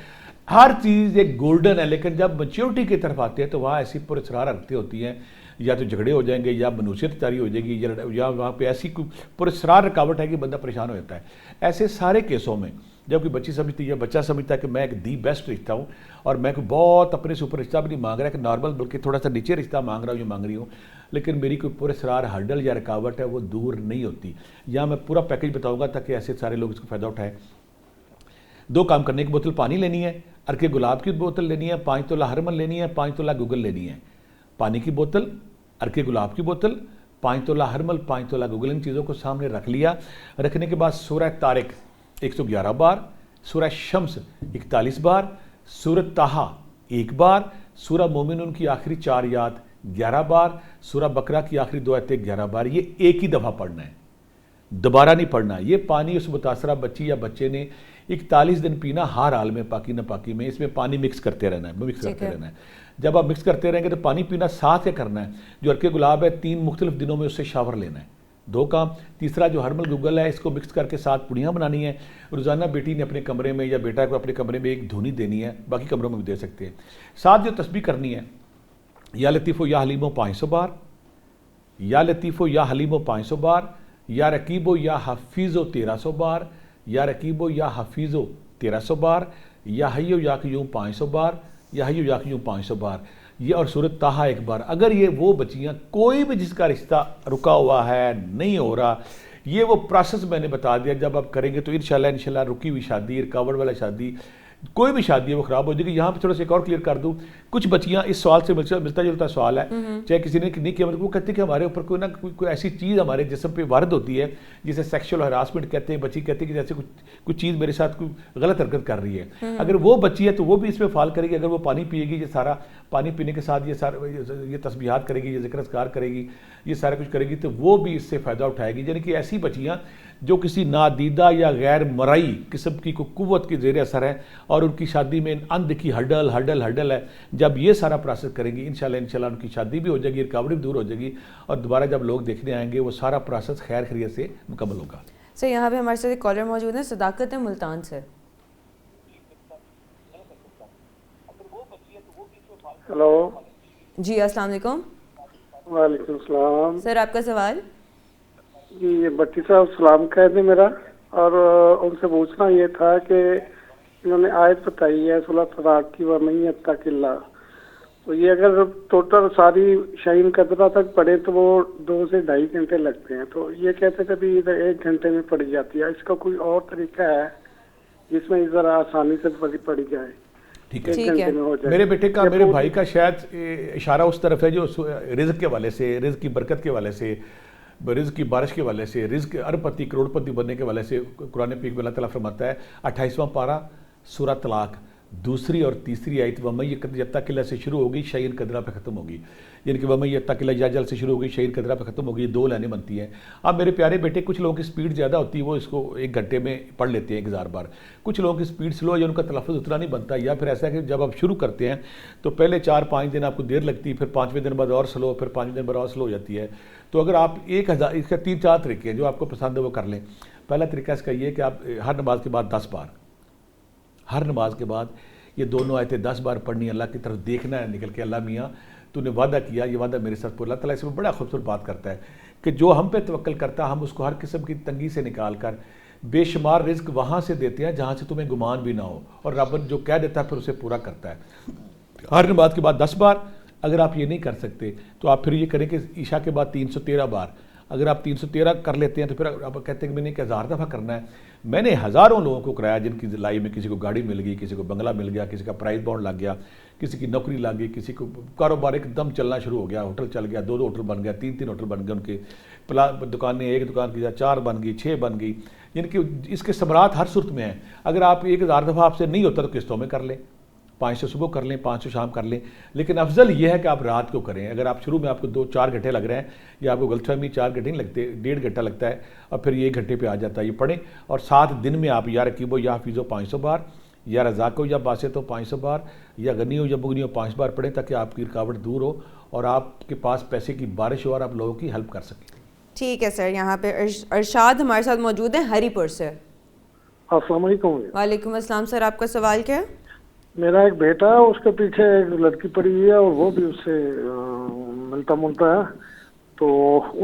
ہر چیز ایک گولڈن ہے. لیکن جب میچیورٹی کی طرف آتے ہیں تو وہاں ایسی پراسرار حرکتیں ہوتی ہیں, یا تو جھگڑے ہو جائیں گے یا منوسیت جاری ہو جائے گی, یا وہاں پہ ایسی کوئی پراسرار رکاوٹ ہے کہ بندہ پریشان ہو جاتا ہے. ایسے سارے کیسوں میں جب کوئی بچی سمجھتی ہے, بچہ سمجھتا ہے کہ میں ایک دی بیسٹ رشتہ ہوں اور میں کوئی بہت اپنے سے اوپر رشتہ بھی نہیں مانگ رہا کہ نارمل, بلکہ تھوڑا سا نیچے رشتہ مانگ رہا ہوں یا مانگ رہی ہوں, لیکن میری کوئی پراسرار ہرڈل یا رکاوٹ ہے وہ دور نہیں ہوتی. یا میں پورا پیکج بتاؤں گا تاکہ ایسے سارے لوگ اس کا فائدہ اٹھائیں. 2 کام کرنے کی بوتل پانی لینی ہے, عرق گلاب کی بوتل لینی ہے, 5 تولہ ہرمن لینی ہے, 5 تولہ گوگل لینی ہے. پانی کی بوتل, عرق گلاب کی بوتل, 5 تولہ ہرمل, 5 تولہ گوگل, ان چیزوں کو سامنے رکھ لیا. رکھنے کے بعد سورہ طارق 111 بار, سورہ شمس 41 بار, سورہ طٰہٰ 1 بار, سورہ مومنون کی آخری 4 آیات 11 بار, سورہ بقرہ کی آخری 2 آیتیں 11 بار. یہ ایک ہی دفعہ پڑھنا ہے, دوبارہ نہیں پڑھنا. یہ پانی اس متاثرہ بچی یا بچے نے 41 دن پینا ہر حال میں, پاکی نہ پاکی میں. اس میں پانی مکس کرتے رہنا ہے, جب آپ مکس کرتے رہیں گے تو پانی پینا ساتھ کیا کرنا ہے, جو عرق گلاب ہے 3 مختلف دنوں میں اس سے شاور لینا ہے, 2 کام. تیسرا جو ہرمل گوگل ہے اس کو مکس کر کے ساتھ پڑیاں بنانی ہیں. روزانہ بیٹی نے اپنے کمرے میں یا بیٹا کو اپنے کمرے میں ایک دھونی دینی ہے, باقی کمروں میں بھی دے سکتے ہیں. ساتھ جو تسبیح کرنی ہے, یا لطیف و یا حلیم و 500 بار, یا لطیف و یا حلیم و 500 بار, یا رقیب و یا حفیظ و 1300 بار, یا رقیب و یا حفیظ و 1300 بار, یا حی و یا قیوم 500 بار, یا حی و یا قیوم 500 بار, یہ اور سورۃ طٰہٰ 1 بار. اگر یہ وہ بچیاں کوئی بھی جس کا رشتہ رکا ہوا ہے, نہیں ہو رہا, یہ وہ پروسیس میں نے بتا دیا, جب آپ کریں گے تو انشاءاللہ رکی ہوئی شادی, رکاوٹ والا شادی, کوئی بھی شادی ہے وہ خراب ہو جائے گی. یہاں پہ تھوڑا سا ایک اور کلیئر کر دوں, کچھ بچیاں اس سوال سے ملتا جلتا سوال ہے, چاہے کسی نے نہیں کیا, وہ کہتے ہیں کہ ہمارے اوپر کوئی ایسی چیز ہمارے جسم پہ وارد ہوتی ہے جسے سیکشل ہراسمنٹ کہتے ہیں. بچی کہتی ہے کہ جیسے کچھ چیز میرے ساتھ کوئی غلط حرکت کر رہی ہے. اگر وہ بچی ہے تو وہ بھی اس میں فال کرے گی. اگر وہ پانی پیے گی, یہ سارا پانی پینے کے ساتھ یہ تسبیحات کرے گی, یہ ذکر اذکار کرے گی, یہ سارا کچھ کرے گی, تو وہ بھی اس سے فائدہ اٹھائے گی. یعنی کہ ایسی بچیاں جو کسی نادیدہ یا غیر مرئی قسم کی کوئی قوت کی زیر اثر ہے اور ان کی شادی میں اندھی ہڈل ہے, جب یہ سارا پروسیس کریں گی انشاءاللہ ان کی شادی بھی ہو جائے گی, رکاوٹ بھی دور ہو جائے گی, اور دوبارہ جب لوگ دیکھنے آئیں گے وہ سارا پروسیس خیر خیریت سے مکمل ہوگا. سر یہاں پہ ہمارے ساتھ ایک کالر موجود ہیں, صداقت ملتان سے. ہلو جی السلام علیکم. وعلیکم السلام. سر آپ کا سوال. جی یہ بچی صاحب سلام کہہ دیں میرا, اور ان سے پوچھنا یہ تھا کہ انہوں نے آیت بتائی ہے سورۃ طلاق کی, وَمَن یتق اللہ, تو یہ اگر ٹوٹل ساری شعین قدرہ تک پڑھے تو وہ 2 سے 2.5 گھنٹے لگتے ہیں, تو یہ کہتے کہ بھی ادھر 1 گھنٹے میں پڑھی جاتی ہے. اس کا کوئی اور طریقہ ہے جس میں ذرا آسانی سے پڑھی جائے؟ ٹھیک ہے. میرے بیٹے کا, میرے بھائی کا شاید اشارہ اس طرف ہے جو رزق کے حوالے سے, رزق کی برکت کے حوالے سے, رزق کی بارش کے حوالے سے, رزق اربپتی کروڑ پتی بننے کے حوالے سے. قرآن پاک میں اللہ تعالیٰ فرماتا ہے 28واں پارہ سورہ طلاق 2 اور 3 آیت, وَمَن یتق اللہ سے شروع ہوگی, شعین قدرہ پہ ختم ہوگی. یعنی کہ وَمَن یتق اللہ یجعل سے شروع ہوگی, شعین قدرہ پہ ختم ہوگی. 2 لائنیں بنتی ہیں. اب میرے پیارے بیٹے, کچھ لوگوں کی سپیڈ زیادہ ہوتی ہے, وہ اس کو 1 گھنٹے میں پڑھ لیتے ہیں 1000 بار. کچھ لوگوں کی سپیڈ سلو ہے یا ان کا تلفظ اتنا نہیں بنتا, یا پھر ایسا ہے کہ جب آپ شروع کرتے ہیں تو پہلے 4-5 دن آپ کو دیر لگتی ہے, پھر 5ویں دن بعد اور سلو, پھر 5ویں دن بعد اور سلو ہو جاتی ہے. تو اگر آپ 1000, اس کا 3-4 طریقے ہیں جو آپ کو پسند ہے وہ کر لیں. پہلا طریقہ اس کا یہ ہے کہ آپ ہر نماز کے بعد 10 بار, ہر نماز کے بعد یہ دونوں آیتیں 10 بار پڑھنی, اللہ کی طرف دیکھنا ہے نکل کے, اللہ میاں تو نے وعدہ کیا, یہ وعدہ میرے ساتھ پورا. اللہ تعالیٰ اس میں بڑا خوبصورت بات کرتا ہے کہ جو ہم پہ توکل کرتا ہے ہم اس کو ہر قسم کی تنگی سے نکال کر بے شمار رزق وہاں سے دیتے ہیں جہاں سے تمہیں گمان بھی نہ ہو, اور رب جو کہہ دیتا ہے پھر اسے پورا کرتا ہے. ہر نماز کے بعد 10 بار. اگر آپ یہ نہیں کر سکتے تو آپ پھر یہ کریں کہ عشاء کے بعد 313 بار. اگر آپ 313 کر لیتے ہیں تو پھر آپ کہتے ہیں کہ میں نے 1000 دفعہ کرنا ہے. میں نے ہزاروں لوگوں کو کرایا جن کی لائف میں کسی کو گاڑی مل گئی, کسی کو بنگلہ مل گیا, کسی کا پرائز بانڈ لگ گیا, کسی کی نوکری لگ گئی, کسی کو کاروبار ایک دم چلنا شروع ہو گیا, ہوٹل چل گیا, 2 ہوٹل بن گیا, 3 ہوٹل بن گئے, ان کے دکانیں 1 دکان کی 4 بن گئی, 6 بن گئی. یعنی کہ اس کے ثمرات ہر صورت میں ہیں. اگر آپ 1000 دفعہ آپ سے نہیں ہوتا تو قسطوں میں کر لیں, 500 صبح کر لیں, 500 شام کر لیں. لیکن افضل یہ ہے کہ آپ رات کو کریں. اگر آپ شروع میں آپ کو 2-4 گھنٹے لگ رہے ہیں, یا آپ کو غلط فہمی 4 گھنٹے نہیں لگتے, 1.5 گھنٹہ لگتا ہے, اور پھر یہ 1 گھنٹے پہ آ جاتا ہے. یہ پڑھیں, اور 7 دن میں آپ یا رقیب ہو یا حفیظ ہو 500 بار, یا رزاق ہو یا باسط ہو 500 بار, یا غنی ہو یا مغنی ہو 5 بار پڑھیں, تاکہ آپ کی رکاوٹ دور ہو اور آپ کے پاس پیسے کی بارش ہو اور آپ لوگوں کی ہیلپ کر سکیں. ٹھیک ہے سر. یہاں پہ ارشاد ہمارے ساتھ موجود ہیں ہری پور سے. السلام علیکم. وعلیکم السلام. سر آپ کا سوال کیا ہے؟ میرا ایک بیٹا ہے, اس کے پیچھے ایک لڑکی پڑی ہوئی ہے اور وہ بھی اس سے ملتا ہے, تو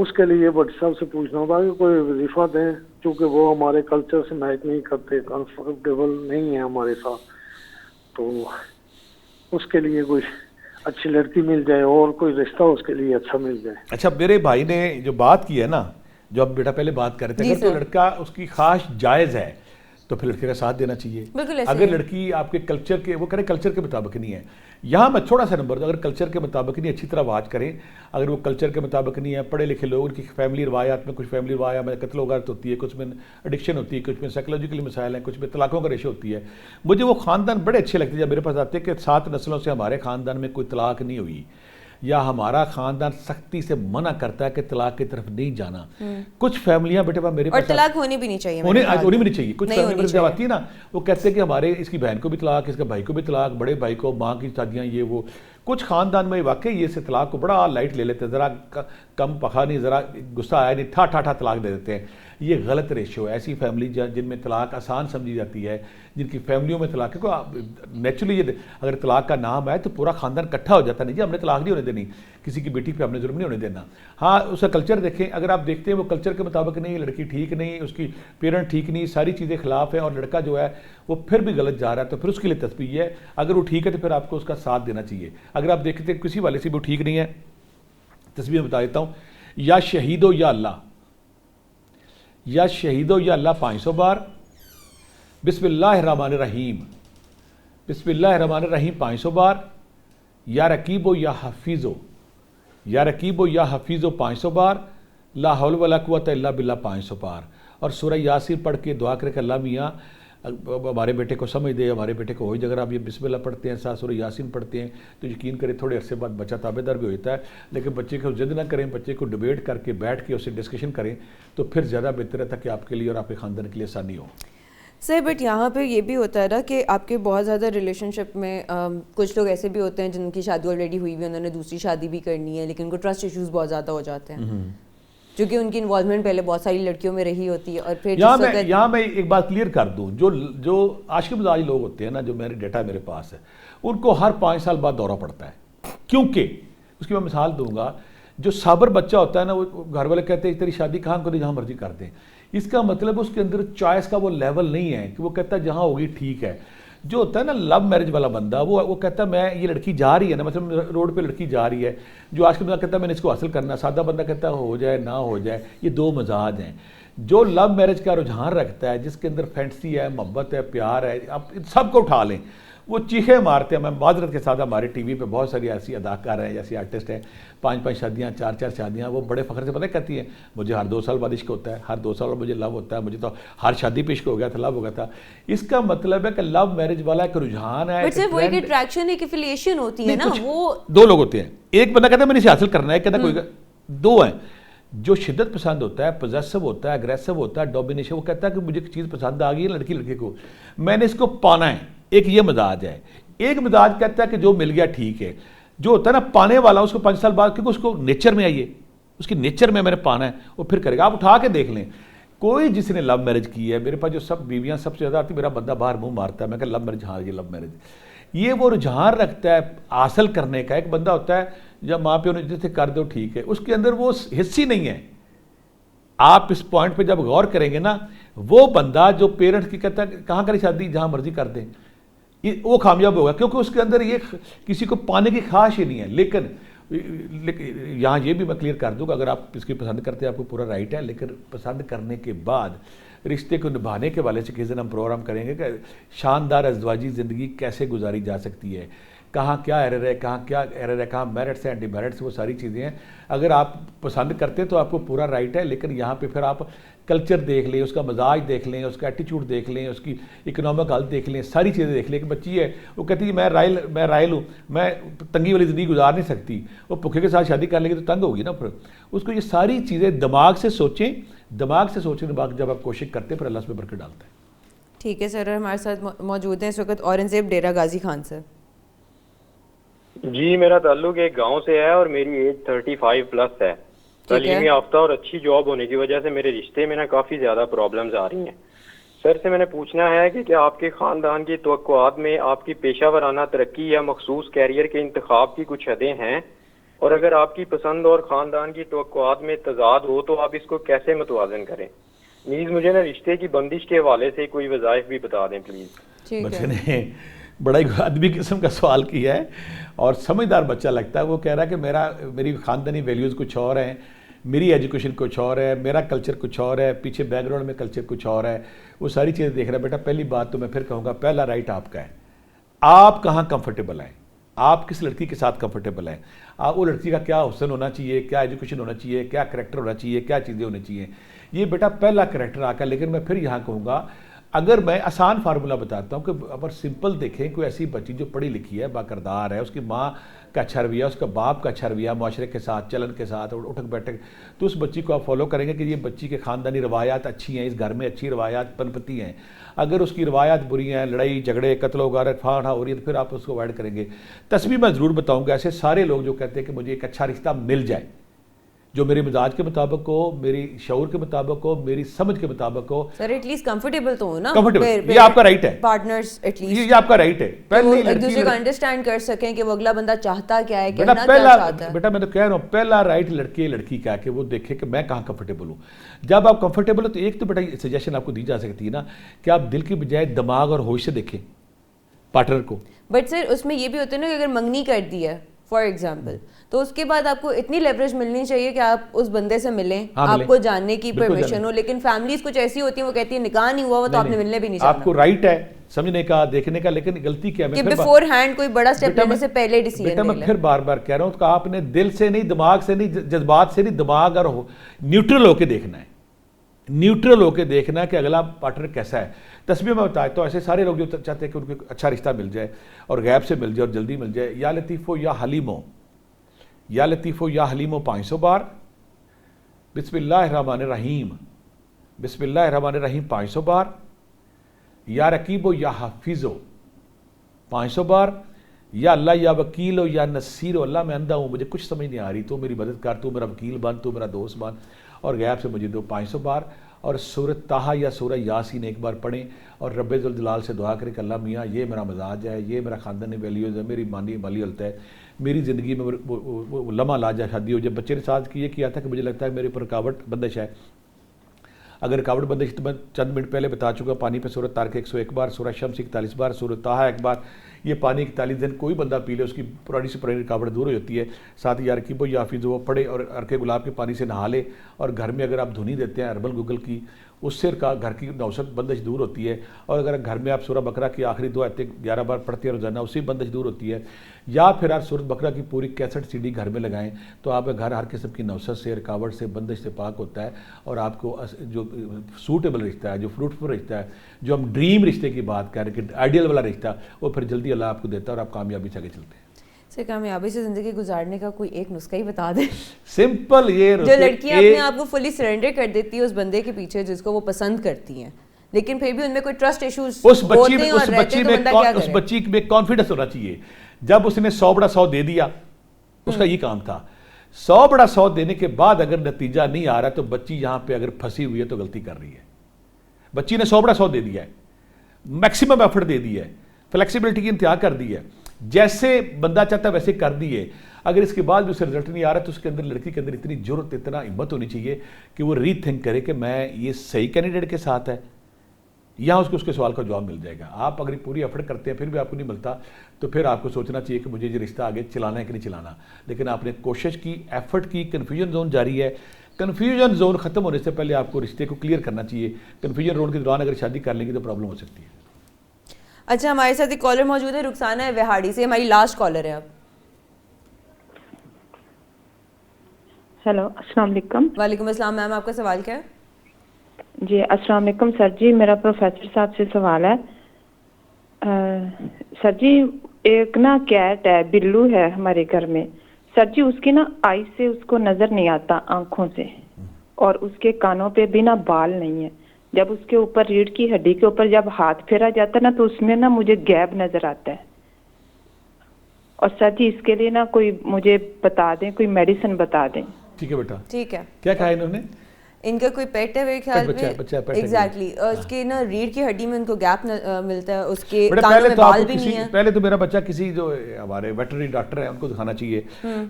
اس کے لیے بٹ صاحب سے پوچھنا ہوگا کہ کوئی وظیفہ دیں, چونکہ وہ ہمارے کلچر سے میچ نہیں کرتے, کمفرٹیبل نہیں ہے ہمارے ساتھ, تو اس کے لیے کوئی اچھی لڑکی مل جائے اور کوئی رشتہ اس کے لیے اچھا مل جائے. اچھا, میرے بھائی نے جو بات کی ہے نا, جو اب بیٹا پہلے بات کر رہے تھے, اگر تو لڑکا اس کی خواہش جائز ہے تو پھر لڑکے کا ساتھ دینا چاہیے. اگر لڑکی آپ کے کلچر کے, وہ کریں کلچر کے مطابق نہیں ہے, یہاں میں تھوڑا سا نمبر دوں, اگر کلچر کے مطابق نہیں, اچھی طرح واچ کریں. اگر وہ کلچر کے مطابق نہیں ہے, پڑھے لکھے لوگ, ان کی فیملی روایات میں, کچھ فیملی روایات میں قتل و غارت ہوتی ہے, کچھ میں ایڈکشن ہوتی ہے, کچھ میں سائیکولوجیکل مسائل ہیں, کچھ میں طلاقوں کا ریشو ہوتی ہے. مجھے وہ خاندان بڑے اچھے لگتے ہیں جب میرے پاس آتے ہیں کہ 7 نسلوں سے ہمارے خاندان میں کوئی طلاق نہیں ہوئی. یا ہمارا خاندان سختی سے منع کرتا ہے کہ طلاق کی طرف نہیں جانا. کچھ فیملیاں بیٹے پاس میرے اور پاس طلاق ہونی بھی نہیں چاہیے, ہونی بھی نہیں چاہیے. کچھ فیملی جب آتی ہے نا وہ کہتے ہیں کہ ہمارے اس کی بہن کو بھی طلاق, اس کے بھائی کو بھی طلاق, بڑے بھائی کو ماں کی شادیاں یہ وہ. کچھ خاندان میں واقعی یہ سے طلاق کو بڑا لائٹ لے لیتے ہیں, ذرا کم پخا نہیں, ذرا غصہ آیا نہیں, ٹھا طلاق دے دیتے ہیں. یہ غلط ریشو ہے. ایسی فیملی جن میں طلاق آسان سمجھی جاتی ہے, جن کی فیملیوں میں طلاق ہے, نیچرلی یہ اگر طلاق کا نام ہے تو پورا خاندان اکٹھا ہو جاتا ہے. نہیں جی ہم نے طلاق نہیں ہونے دینی, کسی کی بیٹی پہ ہم نے ظلم نہیں ہونے دینا. ہاں اس کا کلچر دیکھیں, اگر آپ دیکھتے ہیں وہ کلچر کے مطابق نہیں, لڑکی ٹھیک نہیں, اس کی پیرنٹ ٹھیک نہیں, ساری چیزیں خلاف ہیں, اور لڑکا جو ہے وہ پھر بھی غلط جا رہا ہے, تو پھر اس کے لیے تسبیح ہے. اگر وہ ٹھیک ہے تو پھر آپ کو اس کا ساتھ دینا چاہیے. اگر آپ دیکھتے ہیں کسی والے سے بھی وہ ٹھیک نہیں ہے, تسبیح میں بتا دیتا ہوں, یا شہید ہو یا اللہ, یا شہید ہو یا اللہ 500 بار, بسم اللہ الرحمن الرحیم, بسم اللہ الرحمن الرحیم 500 بار, یا رقیب ہو یا حفیظ ہو, یا رقیب ہو یا حفیظ ہو 500 بار, لا حول ولا قوت الا باللہ 500 بار. اور سورہ یاسین پڑھ کے دعا کرے کہ اللہ میاں ہمارے بیٹے کو سمجھ دے, ہمارے بیٹے کو ہوئی. اگر آپ یہ بسم اللہ پڑھتے ہیں, ساتھ سورہ یاسین پڑھتے ہیں, تو یقین کریں تھوڑے عرصے بعد بچہ تابع دار بھی ہوتا ہے. لیکن بچے کو ضد نہ کریں, بچے کو ڈیبیٹ کر کے بیٹھ کے اسے ڈسکشن کریں, تو پھر زیادہ بہتر ہے تاکہ آپ کے لیے اور آپ کے خاندان کے لیے آسانی ہو. سر بٹ یہاں پہ یہ بھی ہوتا ہے نا کہ آپ کے بہت زیادہ ریلیشن شپ میں کچھ لوگ ایسے بھی ہوتے ہیں جن کی شادی آلریڈی ہوئی ہوئی ہے, انہوں نے دوسری شادی بھی کرنی ہے, لیکن ان کو ٹرسٹ ایشوز بہت زیادہ ہو جاتے ہیں, کیونکہ ان کی انوالومنٹ پہلے بہت ساری لڑکیوں میں رہی ہوتی ہے. اور پھر یہاں میں ایک بات کلیئر کر دوں, جو عاشق مزاج لوگ ہوتے ہیں نا, جو میرے ڈیٹا میرے پاس ہے, ان کو ہر 5 سال بعد دورہ پڑتا ہے. کیونکہ اس کی میں مثال دوں گا, جو صابر بچہ ہوتا ہے نا, وہ گھر والے کہتے ہیں تیری شادی کہاں کو جہاں مرضی کر دیں. اس کا مطلب اس کے اندر چوائس کا وہ لیول نہیں ہے کہ وہ کہتا ہے جہاں ہوگی ٹھیک ہے. جو ہوتا ہے نا لو میرج والا بندہ, وہ کہتا ہے میں یہ لڑکی جا رہی ہے نا, مطلب روڈ پہ لڑکی جا رہی ہے, جو آج کے بندہ کہتا ہے میں نے اس کو حاصل کرنا, سادہ بندہ کہتا ہے ہو جائے نہ ہو جائے. یہ دو مزاج ہیں. جو لو میرج کا رجحان رکھتا ہے, جس کے اندر فینٹسی ہے, محبت ہے, پیار ہے, آپ سب کو اٹھا لیں, وہ چیخیں مارتے ہیں. میں معذرت کے ساتھ ہمارے ٹی وی پہ بہت ساری ایسی اداکار ہیں, ایسی آرٹسٹ ہیں, 5 شادیاں, 4 شادیاں, وہ بڑے فخر سے پتہ کہتی ہیں مجھے ہر 2 سال بعد عشق ہوتا ہے, ہر 2 سال بعد مجھے لو ہوتا ہے, مجھے تو ہر شادی پہ عشق ہو گیا تھا, لو ہو گیا تھا. اس کا مطلب ہے کہ لو میرج والا ایک رجحان ہے, وہ ایک اٹریکشن, ایک ایفیلیشن ہوتی ہے نا. وہ 2 لوگ ہوتے ہیں, ایک بندہ کہتا ہے میں نے اسے حاصل کرنا ہے, کہتا کوئی 2 ہیں. جو شدت پسند ہوتا ہے, پوزیسو ہوتا ہے, اگریسو ہوتا ہے, ڈومینیشن, وہ کہتا ہے کہ مجھے چیز پسند آ گئی ہے لڑکے کو, میں نے اس کو پانا ہے. ایک یہ مزاج ہے. ایک مزاج کہتا ہے کہ جو مل گیا ٹھیک ہے. جو ہوتا ہے نا پانے والا, اس کو 5 سال بعد, کیونکہ اس کو نیچر میں آئیے, اس کی نیچر میں نے پانا ہے, وہ پھر کرے گا. آپ اٹھا کے دیکھ لیں, کوئی جس نے لو میرج کی ہے, میرے پاس جو سب بیویاں سب سے زیادہ آتی, میرا بندہ باہر منہ مارتا ہے, میں کہ لو میرج, ہاں یہ لو میرج. یہ وہ رجحان رکھتا ہے حاصل کرنے کا. ایک بندہ ہوتا ہے جب ماں پہ انہیں جیسے کر دو ٹھیک ہے, اس کے اندر وہ حصی نہیں ہے. آپ اس پوائنٹ پہ جب غور کریں گے نا, وہ بندہ جو پیرنٹس کی کہتا ہے کہاں کرے شادی, جہاں مرضی کر دیں, وہ کامیاب ہوگا, کیونکہ اس کے اندر یہ کسی کو پانے کی خواہش ہی نہیں ہے. لیکن یہاں یہ بھی میں کلیئر کر دوں کہ اگر آپ اس کی پسند کرتے ہیں, آپ کو پورا رائٹ ہے, لیکن پسند کرنے کے بعد رشتے کو نبھانے کے والے سے کسی دن ہم پروگرام کریں گے کہ شاندار ازدواجی زندگی کیسے گزاری جا سکتی ہے, کہاں کیا ایرر ہے, کہاں کیا ایرر ہے, کہاں میرٹس ہیں, ڈی میرٹس, وہ ساری چیزیں ہیں. اگر آپ پسند کرتے ہیں تو آپ کو پورا رائٹ ہے, لیکن یہاں پہ پھر آپ کلچر دیکھ لیں, اس کا مزاج دیکھ لیں, اس کا ایٹیچیوڈ دیکھ لیں, اس کی اکنامک حالت دیکھ لیں, ساری چیزیں دیکھ لیں. کہ بچی ہے وہ کہتی ہے میں رائل ہوں, میں تنگی والی زندگی گزار نہیں سکتی, وہ بھوکے کے ساتھ شادی کر لیں گے تو تنگ ہوگی نا. پھر اس کو یہ ساری چیزیں دماغ سے سوچیں, جب آپ کوشش کرتے ہیں پھر اللہ اس میں برکت ڈالتا ہے. ٹھیک ہے سر, ہمارے ساتھ موجود ہیں اس وقت اورنگزیب ڈیرہ غازی خان سر. جی میرا تعلق ایک گاؤں سے ہے اور میری ایج 35 پلس ہے. تعلیم یافتہ اور اچھی جاب ہونے کی وجہ سے میرے رشتے میں نا کافی زیادہ پرابلمز آ رہی ہیں. سر سے میں نے پوچھنا ہے کہ کیا آپ کے خاندان کی توقعات میں آپ کی پیشہ ورانہ ترقی یا مخصوص کیریئر کے انتخاب کی کچھ حدیں ہیں, اور اگر آپ کی پسند اور خاندان کی توقعات میں تضاد ہو تو آپ اس کو کیسے متوازن کریں؟ پلیز مجھے نا رشتے کی بندش کے حوالے سے کوئی وظائف بھی بتا دیں پلیز. بچے نے بڑا ہی ادبی قسم کا سوال کیا ہے اور سمجھدار بچہ لگتا ہے. وہ کہہ رہا ہے کہ میری خاندانی ویلیوز کچھ اور ہیں, میری ایجوکیشن کچھ اور ہے, میرا کلچر کچھ اور ہے, پیچھے بیک گراؤنڈ میں کلچر کچھ اور ہے, وہ ساری چیزیں دیکھ رہا ہے. بیٹا پہلی بات تو میں پھر کہوں گا, پہلا رائٹ آپ کا ہے. آپ کہاں کمفرٹیبل ہیں, آپ کس لڑکی کے ساتھ کمفرٹیبل ہیں, آپ وہ لڑکی کا کیا حسن ہونا چاہیے, کیا ایجوکیشن ہونا چاہیے, کیا کریکٹر ہونا چاہیے, کیا چیزیں ہونی چاہیے, یہ بیٹا پہلا کریکٹر آ کر. لیکن میں پھر یہاں کہوں گا اگر میں آسان فارمولہ بتاتا ہوں کہ اگر سمپل دیکھیں کوئی ایسی بچی جو پڑھی لکھی ہے، باکردار ہے، اس کی ماں کا اچھا رویہ، اس کا باپ کا اچھا رویہ، معاشرے کے ساتھ چلن کے ساتھ اٹھک بیٹھک، تو اس بچی کو آپ فالو کریں گے کہ یہ بچی کے خاندانی روایات اچھی ہیں، اس گھر میں اچھی روایات پنپتی ہیں۔ اگر اس کی روایات بری ہیں، لڑائی جھگڑے قتل و غارت فاڑا ہو رہی ہے، تو پھر آپ اس کو اوائڈ کریں گے۔ تسبیح میں ضرور بتاؤں گا، ایسے سارے لوگ جو کہتے ہیں کہ مجھے ایک اچھا رشتہ مل جائے جو میرے مزاج کے مطابق ہو، میری شعور کے مطابق ہو، میری سمجھ کے مطابق ہو، سر ایٹ لیسٹ کمفرٹیبل تو ہو نا، کمفرٹیبل، یہ آپ کا رائٹ ہے، پارٹنرز ایٹ لیسٹ یہ آپ کا رائٹ ہے۔ پہلے ایک دوسرے کو انڈرسٹینڈ کر سکیں کہ وہ اگلا بندہ چاہتا کیا ہے، کہنا کیا چاہتا ہے۔ بیٹا میں تو کہہ رہا ہوں پہلا رائٹ لڑکی کا ہے کہ وہ دیکھے کہ میں کہاں کمفرٹیبل ہوں۔ جب آپ کمفرٹیبل ہو تو ایک تو بیٹا سجیشن آپ کو دی جا سکتی ہے نا کہ آپ دل کی بجائے دماغ اور ہوش سے دیکھیں پارٹنر کو۔ بٹ سر اس میں یہ بھی ہوتا ہے نا کہ اگر منگنی کر دی ہے فار ایگزامپل، تو اس کے بعد آپ کو اتنی لیوریج ملنی چاہیے کہ آپ اس بندے سے ملیں، آپ کو جاننے کی پرمیشن ہو۔ لیکن فیملیز کچھ ایسی ہوتی ہیں وہ کہتی ہیں نکاح نہیں ہوا تو آپ نے ملنے بھی نہیں جانا۔ آپ کو رائٹ ہے سمجھنے کا، دیکھنے کا، لیکن غلطی کیا ہے کہ بیفور ہینڈ کوئی بڑا سٹیپ لینے سے پہلے ڈیسیژن بیٹا میں پھر بار بار کہہ رہا ہوں کہ آپ نے دل سے نہیں، دماغ سے نہیں، جذبات سے نہیں، دماغ اور نیوٹرل ہو کے دیکھنا ہے، نیوٹرل ہو کے دیکھنا ہے کہ اگلا پارٹنر کیسا ہے۔ تسبیح میں بتایا تو ایسے سارے لوگ جو چاہتے ہیں کہ ان کو اچھا رشتہ مل جائے اور غیب سے مل جائے اور جلدی مل جائے، یا لطیفو یا حلیمو، یا لطیفو یا حلیمو 500 بار، بسم اللہ الرحمن الرحیم، بسم اللہ الرحمن الرحیم 500 بار، یا رقیبو یا حافظو 500 بار، یا اللہ یا وکیلو یا نصیرو، اللہ میں اندھا ہوں، مجھے کچھ سمجھ نہیں آ رہی، تو میری مدد کر، تو میرا وکیل بن، تو میرا دوست بن، اور غیب سے مجھے دو 500 بار۔ اور سورۃ طٰہٰ یا سورہ یاسین ایک بار پڑھیں اور رب ذوالجلال سے دعا کریں کہ اللہ میاں یہ میرا مزاج ہے، یہ میرا خاندانی ویلیوز ہے، میری مالی حالت ہے، میری زندگی میں وہ لمحہ لا جائے شادی ہو جائے۔ بچے نے ساتھ یہ کیا تھا کہ مجھے لگتا ہے میرے اوپر رکاوٹ بندش ہے، اگر رکاوٹ بندش تو میں چند منٹ پہلے بتا چکا، پانی پہ سورۃ طارق 101 بار، سورہ شمس 41 بار، سورۃ طٰہٰ 1 بار۔ یہ پانی 41 دن کوئی بندہ پی لے اس کی پرانی سے پرانی رکاوٹ دور ہو جاتی ہے۔ ساتھ ہی یا رقیبو یا حافظو وہ پڑھے اور عرق گلاب کے پانی سے نہا لے، اور گھر میں اگر آپ دھنی دیتے ہیں اربل گوگل کی، اس سے گھر کی نوسط بندش دور ہوتی ہے۔ اور اگر گھر میں آپ سورہ بقرہ کی آخری 2 آیتیں 11 بار پڑھتے ہیں روزانہ، اسی بندش دور ہوتی ہے۔ یا پھر آپ سورۃ بقرہ کی پوری کیسٹ CD گھر میں لگائیں تو آپ کا گھر ہر قسم کی نوسط سے، رکاوٹ سے، بندش سے پاک ہوتا ہے، اور آپ کو جو سوٹیبل رشتہ ہے، جو فروٹفل رشتہ ہے، جو ہم ڈریم رشتے کی بات کر رہے ہیں کہ آئیڈیل والا رشتہ، وہ پھر جلدی اللہ آپ کو دیتا ہے اور آپ کامیابی سے آگے چلتے ہیں۔ سے کامیابی سے زندگی گزارنے کا کوئی ایک نسخہ ہی بتا دیں۔ سمپل، یہ جو لڑکیاں اپنے آپ کو فلی سرنڈر کر دیتی ہیں اس بندے کے پیچھے جس کو وہ پسند کرتی ہیں، لیکن پھر بھی ان میں کوئی ٹرسٹ ایشوز ہوتے ہیں اور رہتے ہیں، تو بندہ کیا کرے؟ اس بچی میں کانفیڈنس ہونا چاہیے۔ جب اس نے 100 بڑا 100 دے دیا، اس کا یہ کام تھا، 100 بڑا 100 دینے کے بعد اگر نتیجہ نہیں آ رہا تو بچی یہاں پہ اگر پھنسی ہوئی ہے تو غلطی کر رہی ہے۔ بچی نے 100 بڑا 100 دے دیا ہے، میکسیمم ایفرٹ دے دی ہے، فلیکسیبلٹی کی انتہا کر دی ہے، جیسے بندہ چاہتا ہے ویسے کر دیے۔ اگر اس کے بعد بھی اسے رزلٹ نہیں آ رہا تو اس کے اندر، لڑکی کے اندر اتنی جرأت، اتنا ہمت ہونی چاہیے کہ وہ ری تھنک کرے کہ میں یہ صحیح کینڈیڈیٹ کے ساتھ ہے، یہاں اس کو اس کے سوال کا جواب مل جائے گا۔ آپ اگر پوری ایفرٹ کرتے ہیں پھر بھی آپ کو نہیں ملتا تو پھر آپ کو سوچنا چاہیے کہ مجھے یہ رشتہ آگے چلانا ہے کہ نہیں چلانا۔ لیکن آپ نے کوشش کی، ایفرٹ کی، کنفیوژن زون جاری ہے، کنفیوژن زون ختم ہونے سے پہلے آپ کو رشتے کو کلیئر کرنا چاہیے۔ کنفیوژن زون کے دوران اگر شادی کر لیں گے تو پرابلم ہو سکتی ہے۔ اچھا، ہمارے ساتھ ایک کالر موجود ہے، رخسانہ وہاڑی سے، ہماری لاسٹ کالر ہے اب۔ ہیلو، السلام علیکم۔ وعلیکم السلام میم، آپ کا سوال کیا ہے؟ جی السلام علیکم سر جی، میرا پروفیسر صاحب سے سوال ہے۔ سر جی ایک نا کیٹ ہے، بلو ہے ہمارے گھر میں سر جی، اس کی نا آئی سے اس کو نظر نہیں آتا، آنکھوں سے، اور اس کے کانوں پہ بھی نا بال نہیں ہے۔ جب اس کے اوپر ریڑھ کی ہڈی کے اوپر جب ہاتھ پھیرا جاتا ہے نا تو اس میں نا مجھے گیپ نظر آتا ہے۔ اور سر جی اس کے لیے نا کوئی مجھے بتا دیں، کوئی میڈیسن بتا دیں۔ ٹھیک ہے بیٹا، ٹھیک ہے۔ کیا کہا انہوں نے؟ ان کا کوئی پیٹ ہے میرے خیال میں، ایگزیکٹلی، اس کے نا ریڑھ کی ہڈی میں ان کو گیپ ملتا ہے، اس کے کانوں میں بال بھی نہیں ہے۔ پہلے تو میرا بچہ کسی جو ہمارے ویٹرنری ڈاکٹر ہیں ان کو دکھانا چاہیے،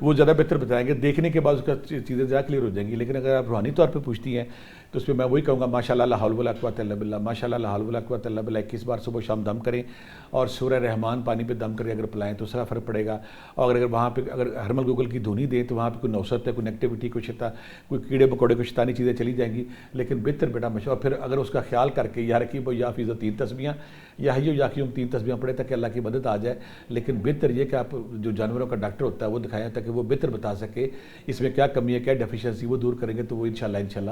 وہ زیادہ بہتر بتائیں گے، دیکھنے کے بعد اس کا چیزیں زیادہ کلیئر ہو جائیں گی۔ لیکن اگر آپ روحانی طور پہ پوچھتی ہیں تو اس میں وہی کہوں گا ماشاء اللہ لا حول ولا قوت الا باللہ، ماشاء اللہ لا حول ولا قوت الا باللہ 21 بار صبح شام دم کریں، اور سورہ رحمان پانی پہ دم کریں اگر پلائیں تو اس کا فرق پڑے گا۔ اور اگر وہاں پہ اگر ہرمل گوگل کی دھونی دیں تو وہاں پہ کوئی نوسط ہے، کوئی نیگیٹیوٹی، کوئی کیڑے مکوڑے، کوئی شیطانی چیزیں چلی جائیں گی۔ لیکن بہتر بیٹا مشورہ، پھر اگر اس کا خیال کر کے یا رقیب و یا حفیظ 3 تسبیحاں، یا حی و یا قیوم 3 تسبیحاں پڑھے تاکہ اللہ کی مدد آ جائے۔ لیکن بہتر یہ کہ آپ جو جانوروں کا ڈاکٹر ہوتا ہے وہ دکھائیں تاکہ وہ بہتر بتا سکے اس میں کیا کمی ہے، کیا ڈیفیشنسی، وہ دور کریں گے تو وہ انشاءاللہ